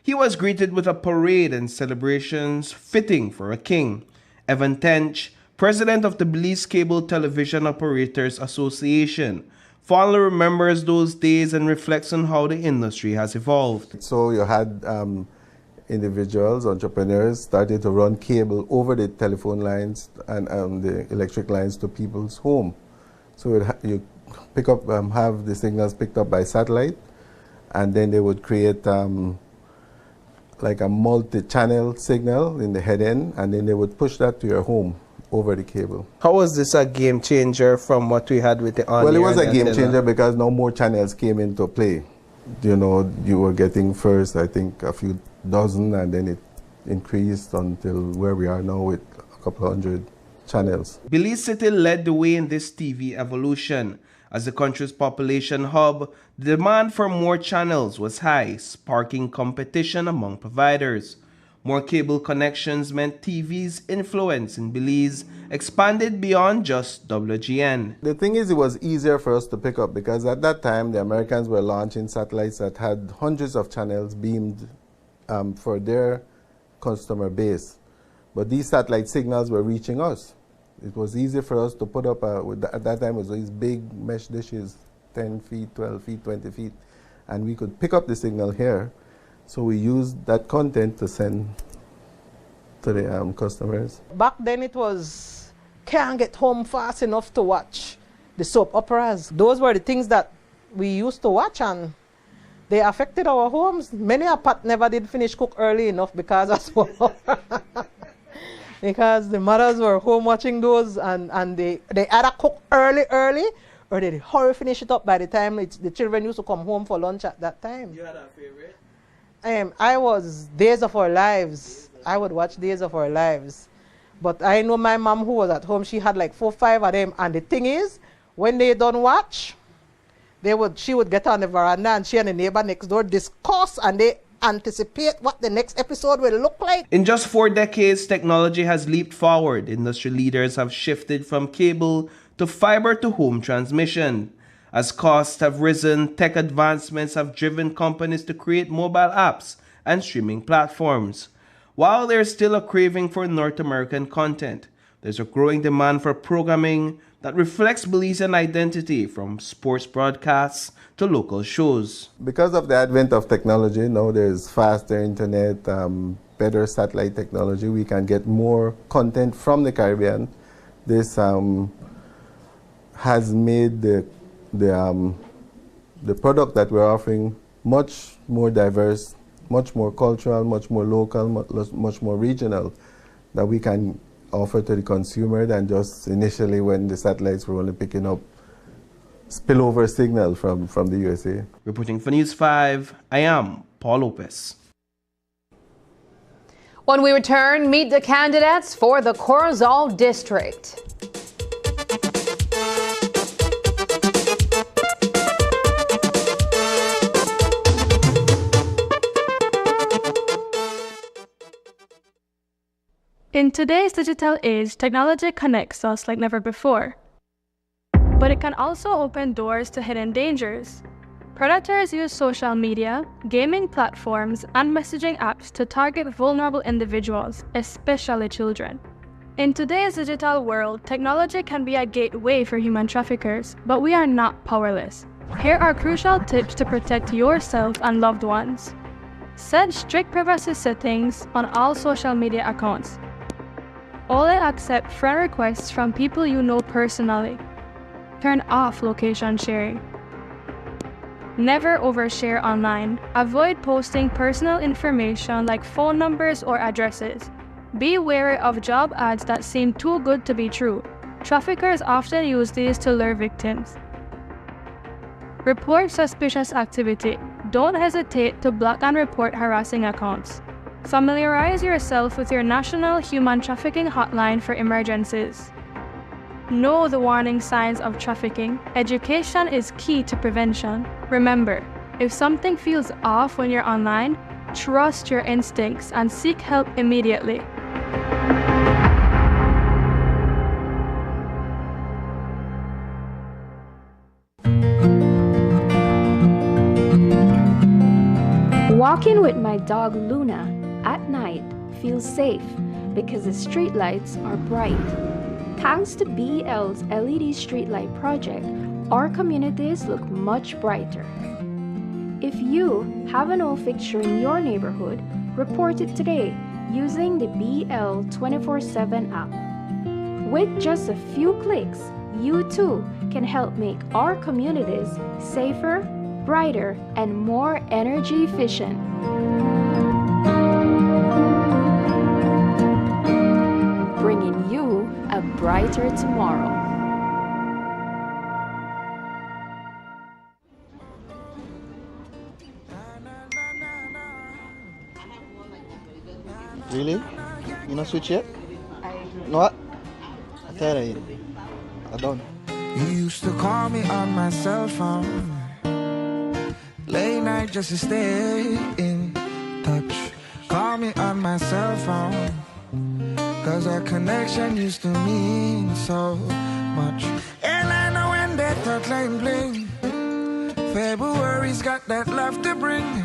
He was greeted with a parade and celebrations fitting for a king. Evan Tench, president of the Belize Cable Television Operators Association, fondly remembers those days and reflects on how the industry has evolved. So you had individuals, entrepreneurs, started to run cable over the telephone lines and the electric lines to people's home. So you pick up, have the signals picked up by satellite, and then they would create like a multi-channel signal in the head end, and then they would push that to your home over the cable. How was this a game changer from what we had with the on-air? Well, it was a game antenna? changer because now more channels came into play. You know, you were getting first, I think, a few dozen, and then it increased until where we are now with a couple hundred channels. Belize City led the way in this TV evolution. As the country's population hub, the demand for more channels was high, sparking competition among providers. More cable connections meant TV's influence in Belize expanded beyond just WGN. The thing is, it was easier for us to pick up because at that time the Americans were launching satellites that had hundreds of channels beamed for their customer base. But these satellite signals were reaching us. It was easy for us to put up, at that time it was these big mesh dishes, 10 feet, 12 feet, 20 feet, and we could pick up the signal here. So we used that content to send to the customers. Back then it was, can't get home fast enough to watch the soap operas. Those were the things that we used to watch, and they affected our homes. Many a pot never did finish cook early enough because of soap because the mothers were home watching those, and they either cook early, or they hurry finish it up by the time the children used to come home for lunch at that time. You had a favorite? I was Days of Our Lives. I would watch Days of Our Lives. But I know my mom who was at home, she had like 4 or 5 of them. And the thing is, when they don't watch, she would get on the veranda and she and the neighbor next door discuss, and they anticipate what the next episode will look like. In just 4 decades, technology has leaped forward. Industry leaders have shifted from cable to fiber to home transmission. As costs have risen, tech advancements have driven companies to create mobile apps and streaming platforms. While there's still a craving for North American content, there's a growing demand for programming that reflects Belizean identity, from sports broadcasts to local shows. Because of the advent of technology, now there's faster internet, better satellite technology, we can get more content from the Caribbean. This has made the product that we're offering much more diverse, much more cultural, much more local, much more regional, that we can offer to the consumer than just initially when the satellites were only picking up spillover signal from the USA. Reporting for News 5, I am Paul Lopez. When we return, meet the candidates for the Corozal district. In today's digital age, technology connects us like never before. But it can also open doors to hidden dangers. Predators use social media, gaming platforms, and messaging apps to target vulnerable individuals, especially children. In today's digital world, technology can be a gateway for human traffickers, but we are not powerless. Here are crucial tips to protect yourself and loved ones. Set strict privacy settings on all social media accounts. Only accept friend requests from people you know personally. Turn off location sharing. Never overshare online. Avoid posting personal information like phone numbers or addresses. Be wary of job ads that seem too good to be true. Traffickers often use these to lure victims. Report suspicious activity. Don't hesitate to block and report harassing accounts. Familiarize yourself with your national human trafficking hotline for emergencies. Know the warning signs of trafficking. Education is key to prevention. Remember, if something feels off when you're online, trust your instincts and seek help immediately. Walking with my dog Luna at night feels safe because the street lights are bright. Thanks to BL's LED streetlight project, our communities look much brighter. If you have an old fixture in your neighborhood, report it today using the BL 24/7 app. With just a few clicks, you too can help make our communities safer, brighter, and more energy efficient. Bringing you a brighter tomorrow. Really? You not switch yet? You know what? I tell you, I don't. You used to call me on my cell phone, late night just to stay in touch. Call me on my cell phone, cause our connection used to mean so much. And I know when that hotline bling, February's got that love to bring.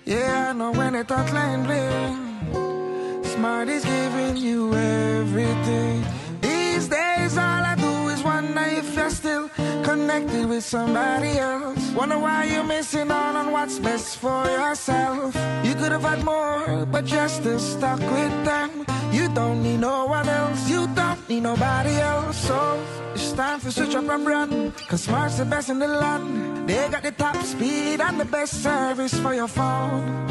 Yeah, I know when that hotline bling, Smart is giving you everything. These days all I do is wonder if you're still connected with somebody else. Wonder why you're missing out on what's best for yourself. You could have had more, but you're still stuck with them. You don't need no one else, you don't need nobody else. So it's time to switch up and brand, cause Smart's the best in the land. They got the top speed and the best service for your phone.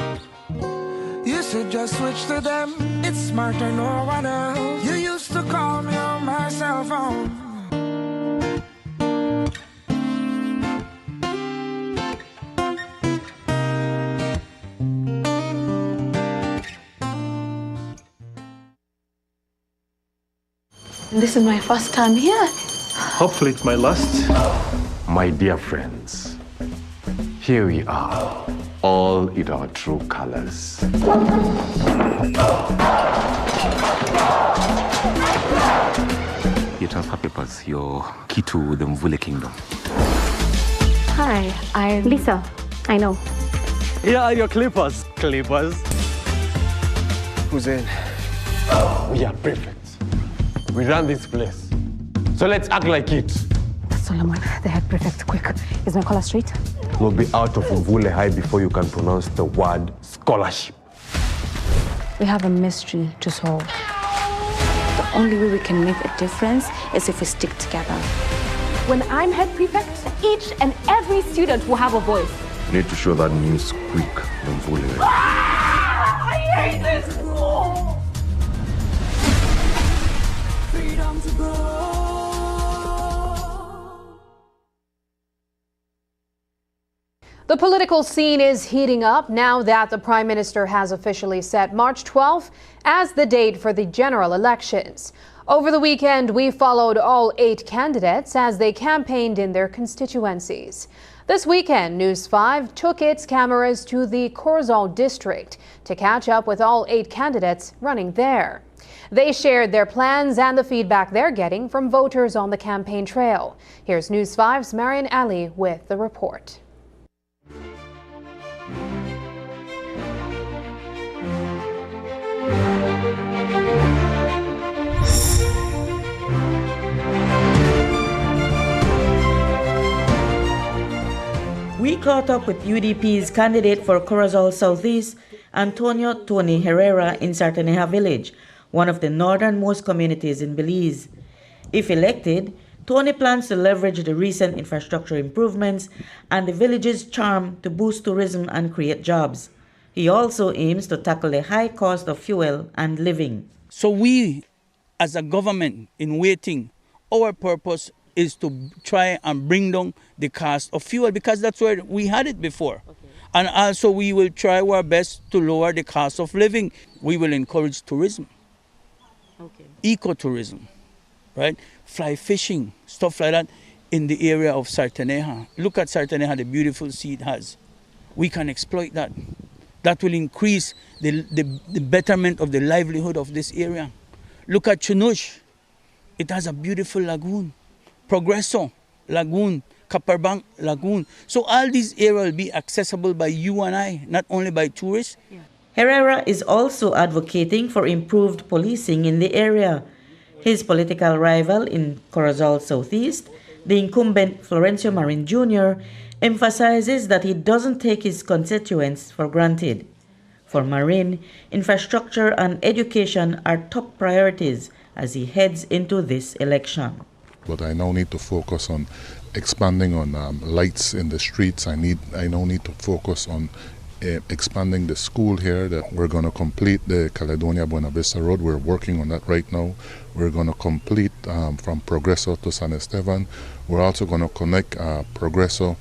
You should just switch to them, it's Smart or no one else. You used to call me on my cell phone. This is my first time here. Hopefully it's my last. My dear friends, here we are, all in our true colors. Your transfer papers, your key to the Mvule Kingdom. Hi, I'm Lisa. I know. Here are your clippers. Clippers. Who's in? We are prefects. We run this place. So let's act like it. Solomon, the head prefect, quick. Is my collar straight? We'll be out of Mvule High before you can pronounce the word scholarship. We have a mystery to solve. The only way we can make a difference is if we stick together. When I'm head prefect, each and every student will have a voice. You need to show that new squeak the Mvule. I hate this school! Freedom to grow. The political scene is heating up now that the Prime Minister has officially set March 12th as the date for the general elections. Over the weekend, we followed all 8 candidates as they campaigned in their constituencies. This weekend, News 5 took its cameras to the Corozal district to catch up with all 8 candidates running there. They shared their plans and the feedback they're getting from voters on the campaign trail. Here's News 5's Marian Ali with the report. We caught up with UDP's candidate for Corozal Southeast, Antonio Tony Herrera in Sartaneja village, one of the northernmost communities in Belize. If elected, Tony plans to leverage the recent infrastructure improvements and the village's charm to boost tourism and create jobs. He also aims to tackle the high cost of fuel and living. So we, as a government in waiting, our purpose is to try and bring down the cost of fuel because that's where we had it before. Okay. And also we will try our best to lower the cost of living. We will encourage tourism, ecotourism, right? Fly fishing, stuff like that in the area of Sartaneja. Look at Sartaneja, the beautiful sea it has. We can exploit that. That will increase the betterment of the livelihood of this area. Look at Chunush. It has a beautiful lagoon. Progreso Lagoon, Copperbank Lagoon. So all these areas will be accessible by you and I, not only by tourists. Herrera is also advocating for improved policing in the area. His political rival in Corozal Southeast, the incumbent Florencio Marin Jr., emphasizes that he doesn't take his constituents for granted. For Marin, infrastructure and education are top priorities as he heads into this election. But I now need to focus on expanding on lights in the streets. I now need to focus on expanding the school here. That we're going to complete the Caledonia Buena Vista Road. We're working on that right now. We're going to complete from Progreso to San Esteban. We're also going to connect Progreso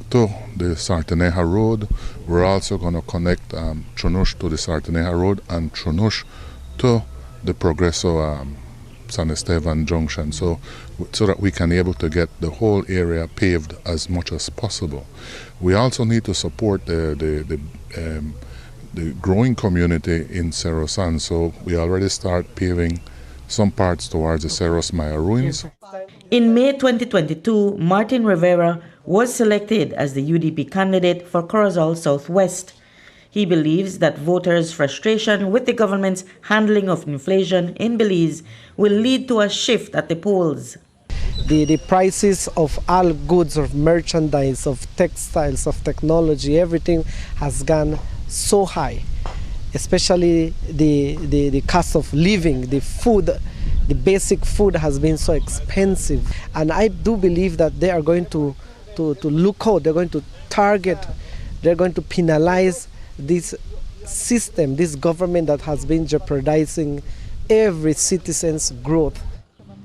to the Sarteneja Road. We're also going to connect Chunush to the Sarteneja Road and Chunush to the Progreso San Esteban Junction, so that we can be able to get the whole area paved as much as possible. We also need to support the growing community in Cerro San, so we already start paving some parts towards the Cerros Maya ruins. In May 2022, Martin Rivera was selected as the UDP candidate for Corozal Southwest. He believes that voters' frustration with the government's handling of inflation in Belize will lead to a shift at the polls. The prices of all goods, of merchandise, of textiles, of technology, everything has gone so high, especially the cost of living, the food. The basic food has been so expensive, and I do believe that they are going to look out, they're going to target, they're going to penalize this system, this government that has been jeopardizing every citizen's growth.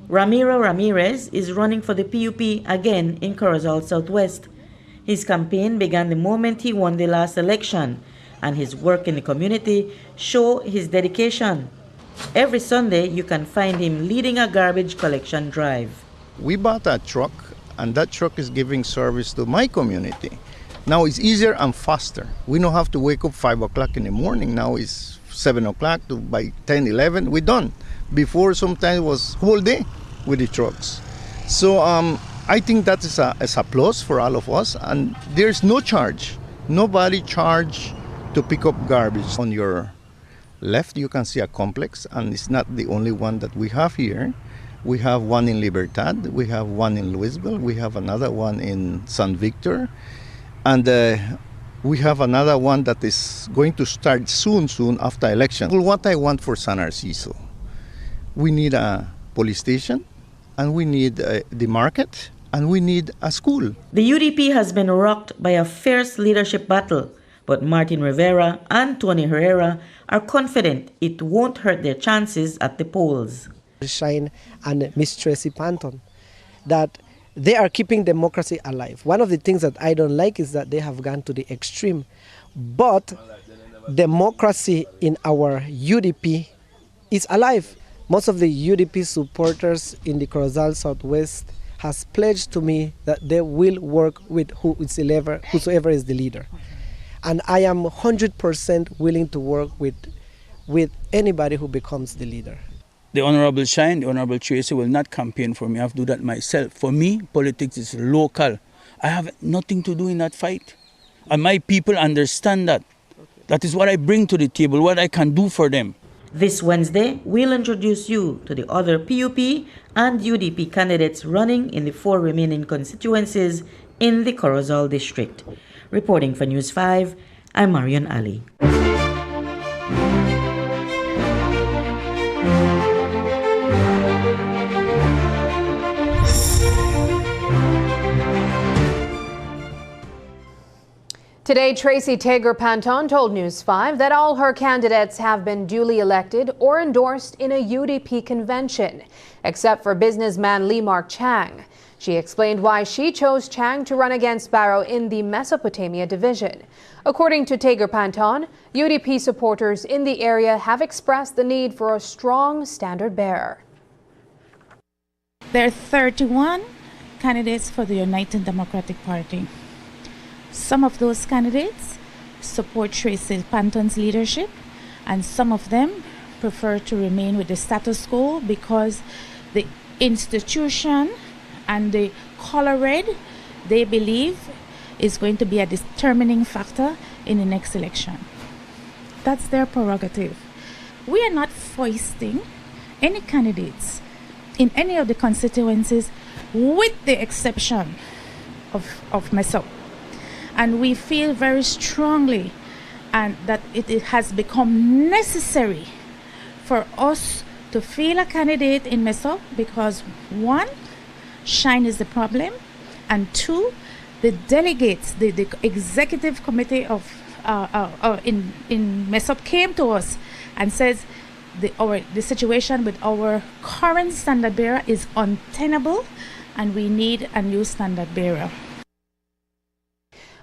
Ramiro Ramirez is running for the PUP again in Corozal Southwest. His campaign began the moment he won the last election, and his work in the community show his dedication. Every Sunday, you can find him leading a garbage collection drive. We bought a truck, and that truck is giving service to my community. Now it's easier and faster. We don't have to wake up 5 o'clock in the morning. Now it's 7 o'clock to by 10, 11, we're done. Before, sometimes it was whole day with the trucks. So I think that is a plus for all of us, and there's no charge. Nobody charge to pick up garbage. On your left, you can see a complex, and it's not the only one that we have here. We have one in Libertad, we have one in Louisville, we have another one in San Victor, and we have another one that is going to start soon after election. Well, what I want for San Narciso, we need a police station, and we need the market, and we need a school. The UDP has been rocked by a fierce leadership battle, but Martin Rivera and Tony Herrera are confident it won't hurt their chances at the polls. Shine and Miss Tracy Panton, that they are keeping democracy alive. One of the things that I don't like is that they have gone to the extreme, but democracy in our UDP is alive. Most of the UDP supporters in the Corozal Southwest has pledged to me that they will work with whosoever is the leader. And I am 100% willing to work with anybody who becomes the leader. The Honorable Shine, the Honorable Tracy will not campaign for me. I have to do that myself. For me, politics is local. I have nothing to do in that fight. And my people understand that. That is what I bring to the table, what I can do for them. This Wednesday, we'll introduce you to the other PUP and UDP candidates running in the 4 remaining constituencies in the Corozal district. Reporting for News 5, I'm Marion Ali. Today, Tracy Tager-Panton told News 5 that all her candidates have been duly elected or endorsed in a UDP convention, except for businessman Lee Mark Chang. She explained why she chose Chang to run against Barrow in the Mesopotamia division. According to Tager-Panton, UDP supporters in the area have expressed the need for a strong standard bearer. There are 31 candidates for the United Democratic Party. Some of those candidates support Tracy Panton's leadership, and some of them prefer to remain with the status quo because the institution and the color red, they believe, is going to be a determining factor in the next election. That's their prerogative. We are not foisting any candidates in any of the constituencies, with the exception of myself. And we feel very strongly and that it has become necessary for us to field a candidate in Mesop because, one, shine is the problem, and two, the delegates, the executive committee of in Mesop came to us and says the situation with our current standard bearer is untenable and we need a new standard bearer.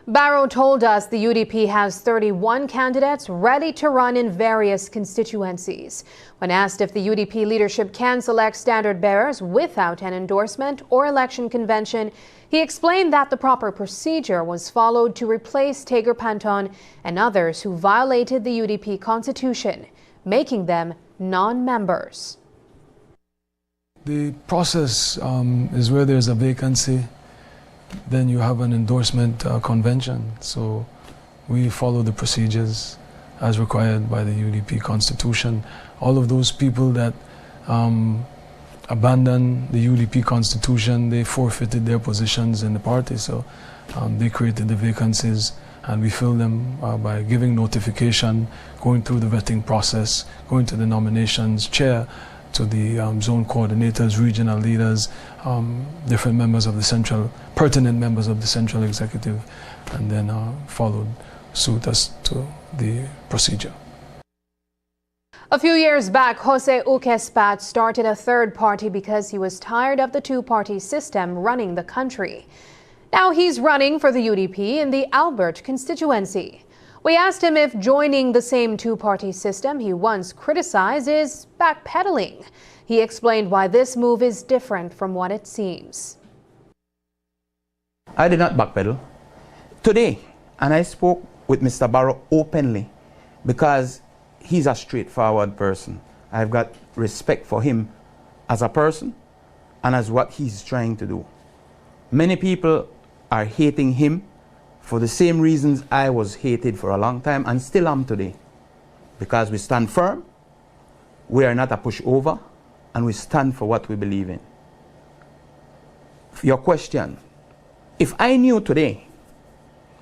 Barrow told us the UDP has 31 candidates ready to run in various constituencies. When asked if the UDP leadership can select standard bearers without an endorsement or election convention, he explained that the proper procedure was followed to replace Tager Panton and others who violated the UDP constitution, making them non-members. The process is where there's a vacancy, then you have an endorsement convention. So we follow the procedures as required by the UDP constitution. All of those people that abandoned the UDP constitution, they forfeited their positions in the party. So they created the vacancies and we fill them by giving notification, going through the vetting process, going to the nominations chair, to the zone coordinators, regional leaders, different members of the central, pertinent members of the central executive, and then followed suit as to the procedure. A few years back, Jose Uquespat started a third party because he was tired of the two-party system running the country. Now he's running for the UDP in the Albert constituency. We asked him if joining the same two-party system he once criticized is backpedaling. He explained why this move is different from what it seems. I did not backpedal. Today, and I spoke with Mr. Barrow openly because he's a straightforward person. I've got respect for him as a person and as what he's trying to do. Many people are hating him for the same reasons I was hated for a long time and still am today. Because we stand firm, we are not a pushover, and we stand for what we believe in. Your question, if I knew today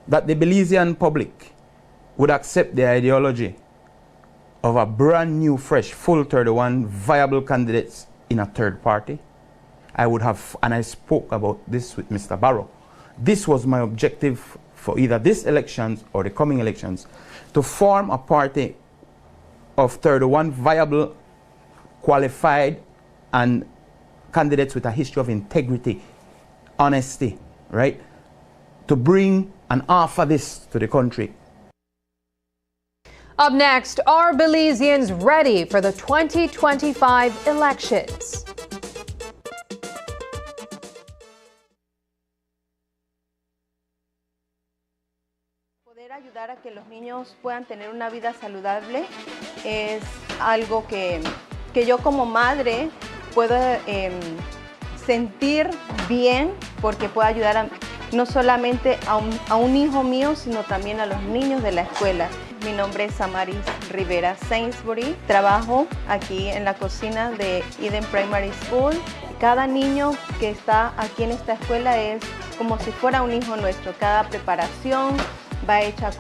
that the Belizean public would accept the ideology of a brand new, fresh, full 31 viable candidates in a third party, I would have, and I spoke about this with Mr. Barrow. This was my objective for either this elections or the coming elections, to form a party of 31 viable, qualified, and candidates with a history of integrity, honesty, right? To bring and offer this to the country. Up next, are Belizeans ready for the 2025 elections? Ayudar a que los niños puedan tener una vida saludable es algo que yo como madre puedo sentir bien porque puedo ayudar no solamente a un hijo mío, sino también a los niños de la escuela. Mi nombre es Samaris Rivera Sainsbury, trabajo aquí en la cocina de Eden Primary School. Cada niño que está aquí en esta escuela es como si fuera un hijo nuestro. Cada preparación va hecha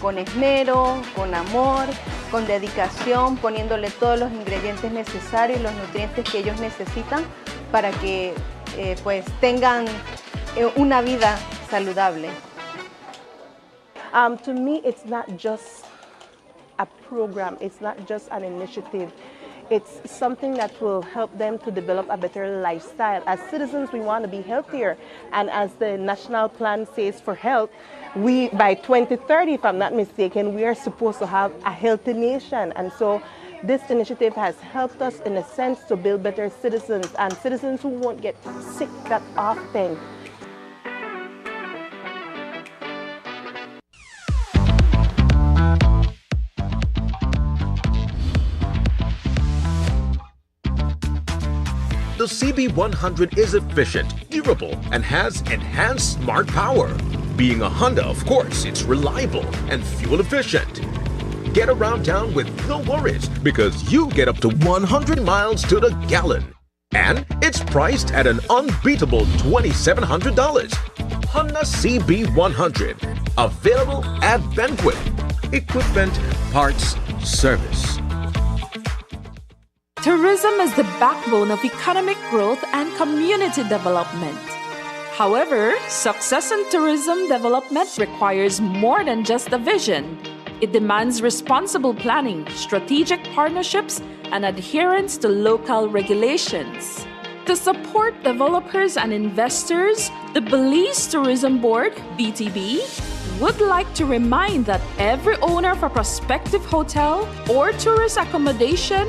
con esmero, con amor, con dedicación, poniéndole todos los ingredientes necesarios y los nutrientes que ellos necesitan para que pues tengan una vida saludable. To me, it's not just a program, it's not just an initiative. It's something that will help them to develop a better lifestyle. As citizens, we want to be healthier. And as the national plan says for health, we, by 2030, if I'm not mistaken, we are supposed to have a healthy nation. And so this initiative has helped us, in a sense, to build better citizens and citizens who won't get sick that often. The CB100 is efficient, durable, and has enhanced smart power. Being a Honda, of course, it's reliable and fuel efficient. Get around town with no worries because you get up to 100 miles to the gallon. And it's priced at an unbeatable $2,700. Honda CB100. Available at Banquet. Equipment, parts, service. Tourism is the backbone of economic growth and community development. However, success in tourism development requires more than just a vision. It demands responsible planning, strategic partnerships, and adherence to local regulations. To support developers and investors, the Belize Tourism Board, BTB, would like to remind that every owner of a prospective hotel or tourist accommodation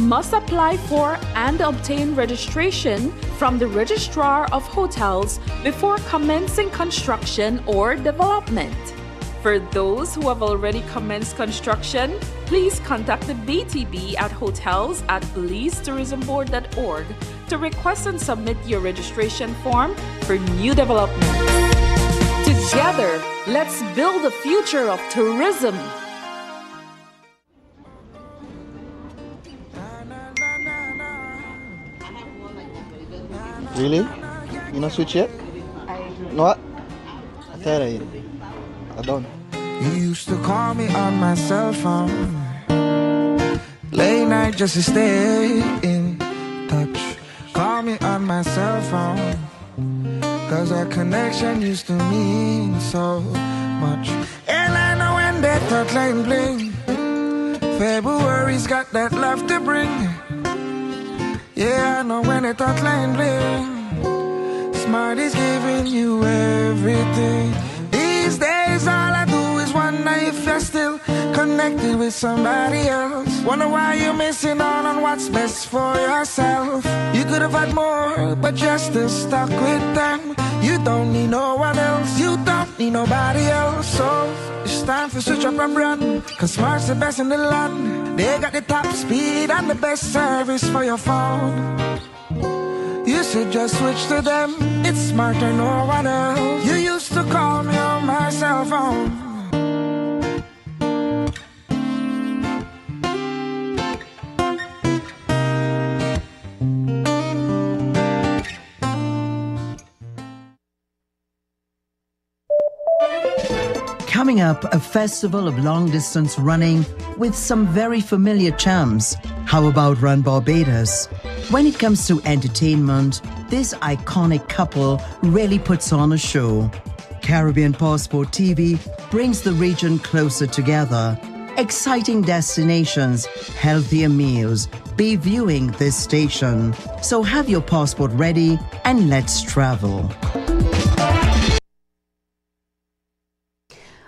must apply for and obtain registration from the Registrar of Hotels before commencing construction or development. For those who have already commenced construction, please contact the BTB at hotels@belizetourismboard.org to request and submit your registration form for new developments. Together, let's build the future of tourism. Really? You not switch yet? No what? I tell you. I don't. You used to call me on my cell phone late night just to stay in touch. Call me on my cell phone, cause our connection used to mean so much. And I know when that touch line bling, February's got that love to bring. Yeah, I know when that touch line bling, Smart is giving you everything. These days all I do is wonder if you're still connected with somebody else. Wonder why you're missing out on what's best for yourself. You could have had more, but you're still stuck with them. You don't need no one else, you don't need nobody else. So it's time to switch up and brand, cause Smart's the best in the land. They got the top speed and the best service for your phone. You should just switch to them, it's smarter, no one else. You used to call me on my cell phone. Coming up, a festival of long-distance running with some very familiar charms. How about Run Barbados? When it comes to entertainment, this iconic couple really puts on a show. Caribbean Passport TV brings the region closer together. Exciting destinations, healthier meals. Be viewing this station. So have your passport ready and let's travel.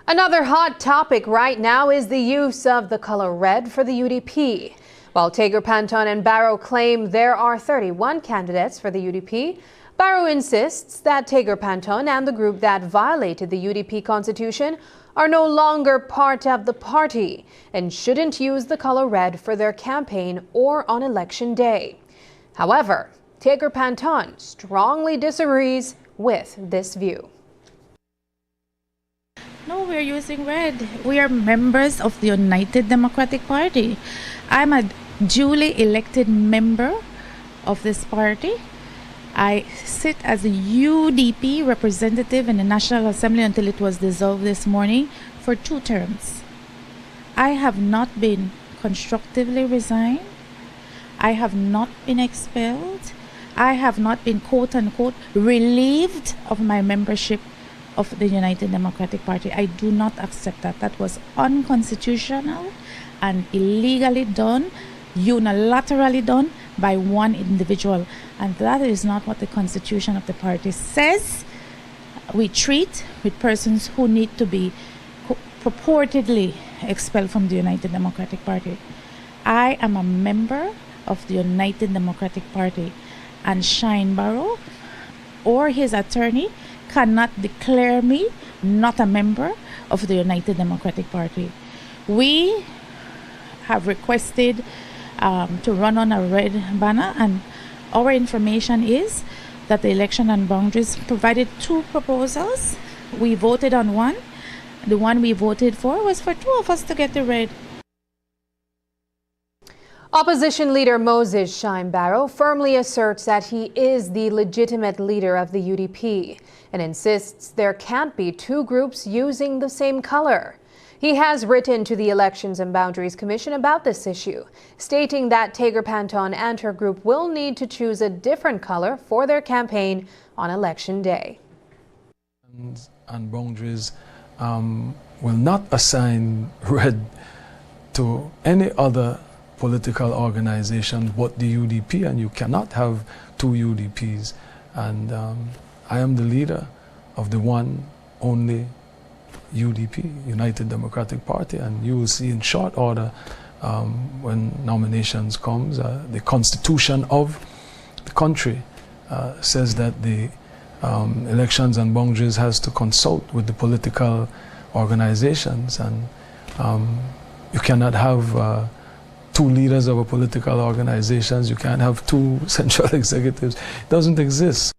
Another hot topic right now is the use of the color red for the UDP. While Tager Panton and Barrow claim there are 31 candidates for the UDP, Barrow insists that Tager Panton and the group that violated the UDP constitution are no longer part of the party and shouldn't use the color red for their campaign or on election day. However, Tager Panton strongly disagrees with this view. No, we're using red. We are members of the United Democratic Party. I'm a duly elected member of this party. I sit as a UDP representative in the National Assembly until it was dissolved this morning for 2 terms. I have not been constructively resigned. I have not been expelled. I have not been quote-unquote relieved of my membership of the United Democratic Party. I do not accept that. That was unconstitutional and illegally done, unilaterally done by one individual. And that is not what the constitution of the party says. We treat with persons who need to be purportedly expelled from the United Democratic Party. I am a member of the United Democratic Party, and Shine Barrow or his attorney cannot declare me not a member of the United Democratic Party. We have requested to run on a red banner, and our information is that the Election and Boundaries provided 2 proposals. We voted on one. The one we voted for was for 2 of us to get the red. Opposition leader Moses Shine-Barrow firmly asserts that he is the legitimate leader of the UDP and insists there can't be two groups using the same color. He has written to the Elections and Boundaries Commission about this issue, stating that Tager Panton and her group will need to choose a different color for their campaign on Election Day. And boundaries will not assign red to any other political organization but the UDP, and you cannot have two UDPs. And I am the leader of the one only UDP, United Democratic Party, and you will see in short order when nominations comes, the constitution of the country says that the Elections and Boundaries has to consult with the political organizations, and you cannot have two leaders of a political organizations, you can't have two central executives. It doesn't exist.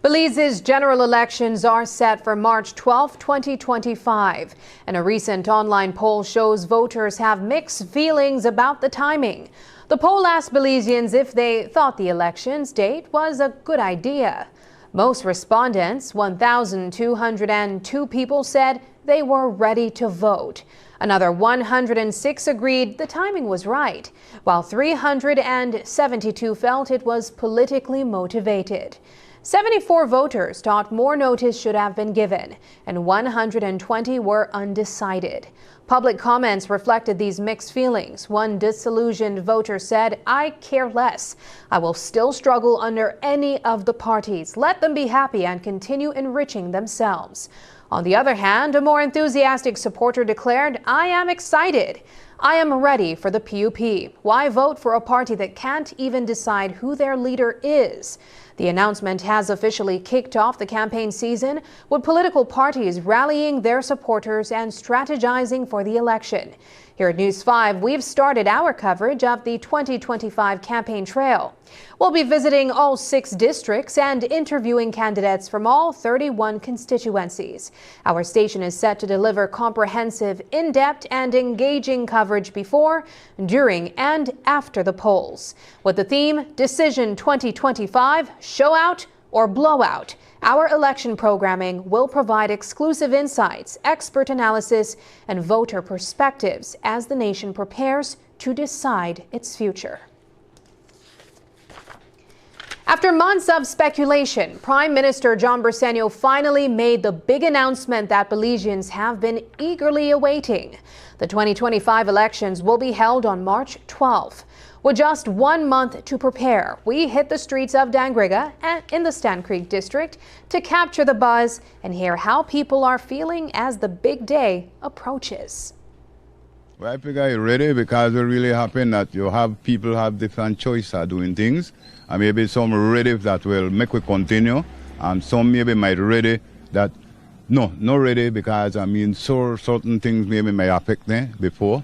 Belize's general elections are set for March 12, 2025, and a recent online poll shows voters have mixed feelings about the timing. The poll asked Belizeans if they thought the elections date was a good idea. Most respondents, 1,202 people, said they were ready to vote. Another 106 agreed the timing was right, while 372 felt it was politically motivated. 74 voters thought more notice should have been given, and 120 were undecided. Public comments reflected these mixed feelings. One disillusioned voter said, "I care less. I will still struggle under any of the parties. Let them be happy and continue enriching themselves." On the other hand, a more enthusiastic supporter declared, "I am excited. I am ready for the PUP. Why vote for a party that can't even decide who their leader is?" The announcement has officially kicked off the campaign season, with political parties rallying their supporters and strategizing for the election. Here at News 5, we've started our coverage of the 2025 campaign trail. We'll be visiting all 6 districts and interviewing candidates from all 31 constituencies. Our station is set to deliver comprehensive, in-depth, and engaging coverage before, during, and after the polls. With the theme, Decision 2025, Show Out or Blowout, our election programming will provide exclusive insights, expert analysis, and voter perspectives as the nation prepares to decide its future. After months of speculation, Prime Minister John Briceño finally made the big announcement that Belizeans have been eagerly awaiting. The 2025 elections will be held on March 12th. With just 1 month to prepare, we hit the streets of Dangriga and in the Stan Creek district to capture the buzz and hear how people are feeling as the big day approaches. Well, I figure you're ready because it really happened that you have people have different choice of doing things, and maybe some ready that will make we continue, and some maybe might ready that not ready because so certain things maybe may affect them before,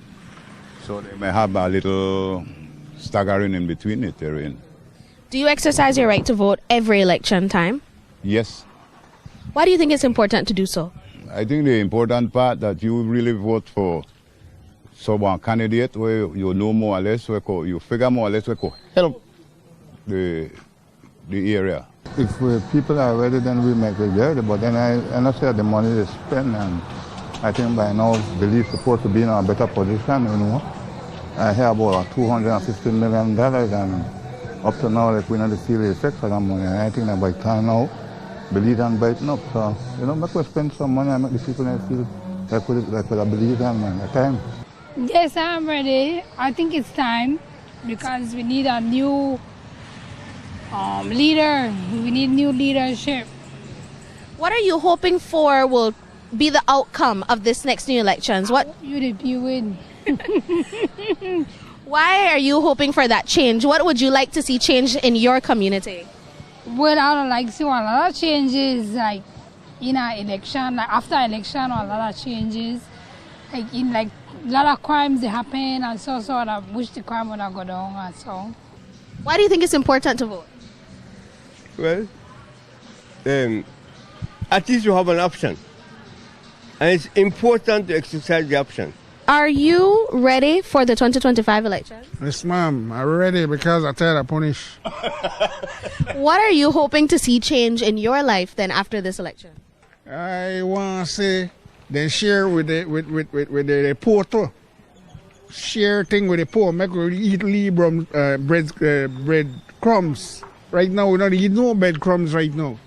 so they may have a little staggering in between it. Do you exercise your right to vote every election time? Yes. Why do you think it's important to do so? I think the important part that you really vote for someone candidate where you know more or less, where you figure more or less where help the area. If people are ready, then we make it there. But then I not say the money is spent, and I think by now Belize is supposed to be in a better position, you know. I hear about $250 million, and up to now, like, we not feel the effects of that money. And I think that by time now, Belize and biting up. So, make us spend some money and make the people feel like we believe them at the time. Yes, I'm ready. I think it's time because we need a new leader. We need new leadership. What are you hoping for will be the outcome of this next new elections? What UDP win. Why are you hoping for that change? What would you like to see change in your community? Well, I would like to see a lot of changes, like in our election, like after election, a lot of changes, like in a lot of crimes they happen, and so I wish the crime would not go down, and so. Why do you think it's important to vote? Well, at least you have an option, and it's important to exercise the option. Are you ready for the 2025 election? Yes, ma'am. I'm ready because I tell the punish. What are you hoping to see change in your life then after this election? I want to say they share with the poor too. Share thing with the poor. Make we eat bread crumbs. Right now we don't eat no bread crumbs right now.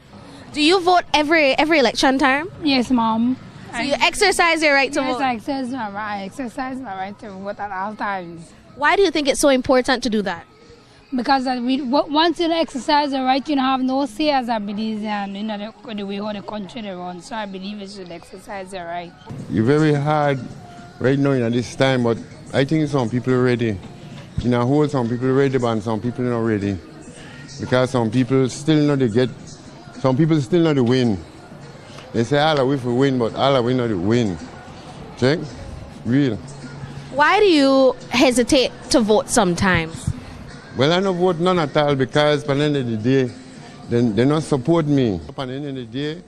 Do you vote every election time? Yes, ma'am. So you exercise your right to vote? Yes, I exercise my right to vote at all times. Why do you think it's so important to do that? Because once you exercise the right, you don't have no say as a Belizean, the way how the country they run. So I believe you should exercise the right. It's very hard right now in this time, but I think some people are ready. In a whole, some people are ready, but some people are not ready. Because some people still not some people still not win. They say all of we for win, but all of we not win. Check? Real. Why do you hesitate to vote sometimes? Well, I don't vote none at all because by the end of the day, they not support me. At the end of the day,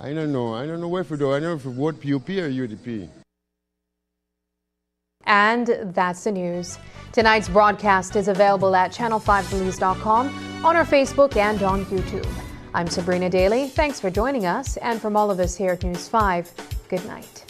I don't know where to do. I don't know if to vote PUP or UDP. And that's the news. Tonight's broadcast is available at channel5belize.com, on our Facebook and on YouTube. I'm Sabrina Daly. Thanks for joining us. And from all of us here at News 5, good night.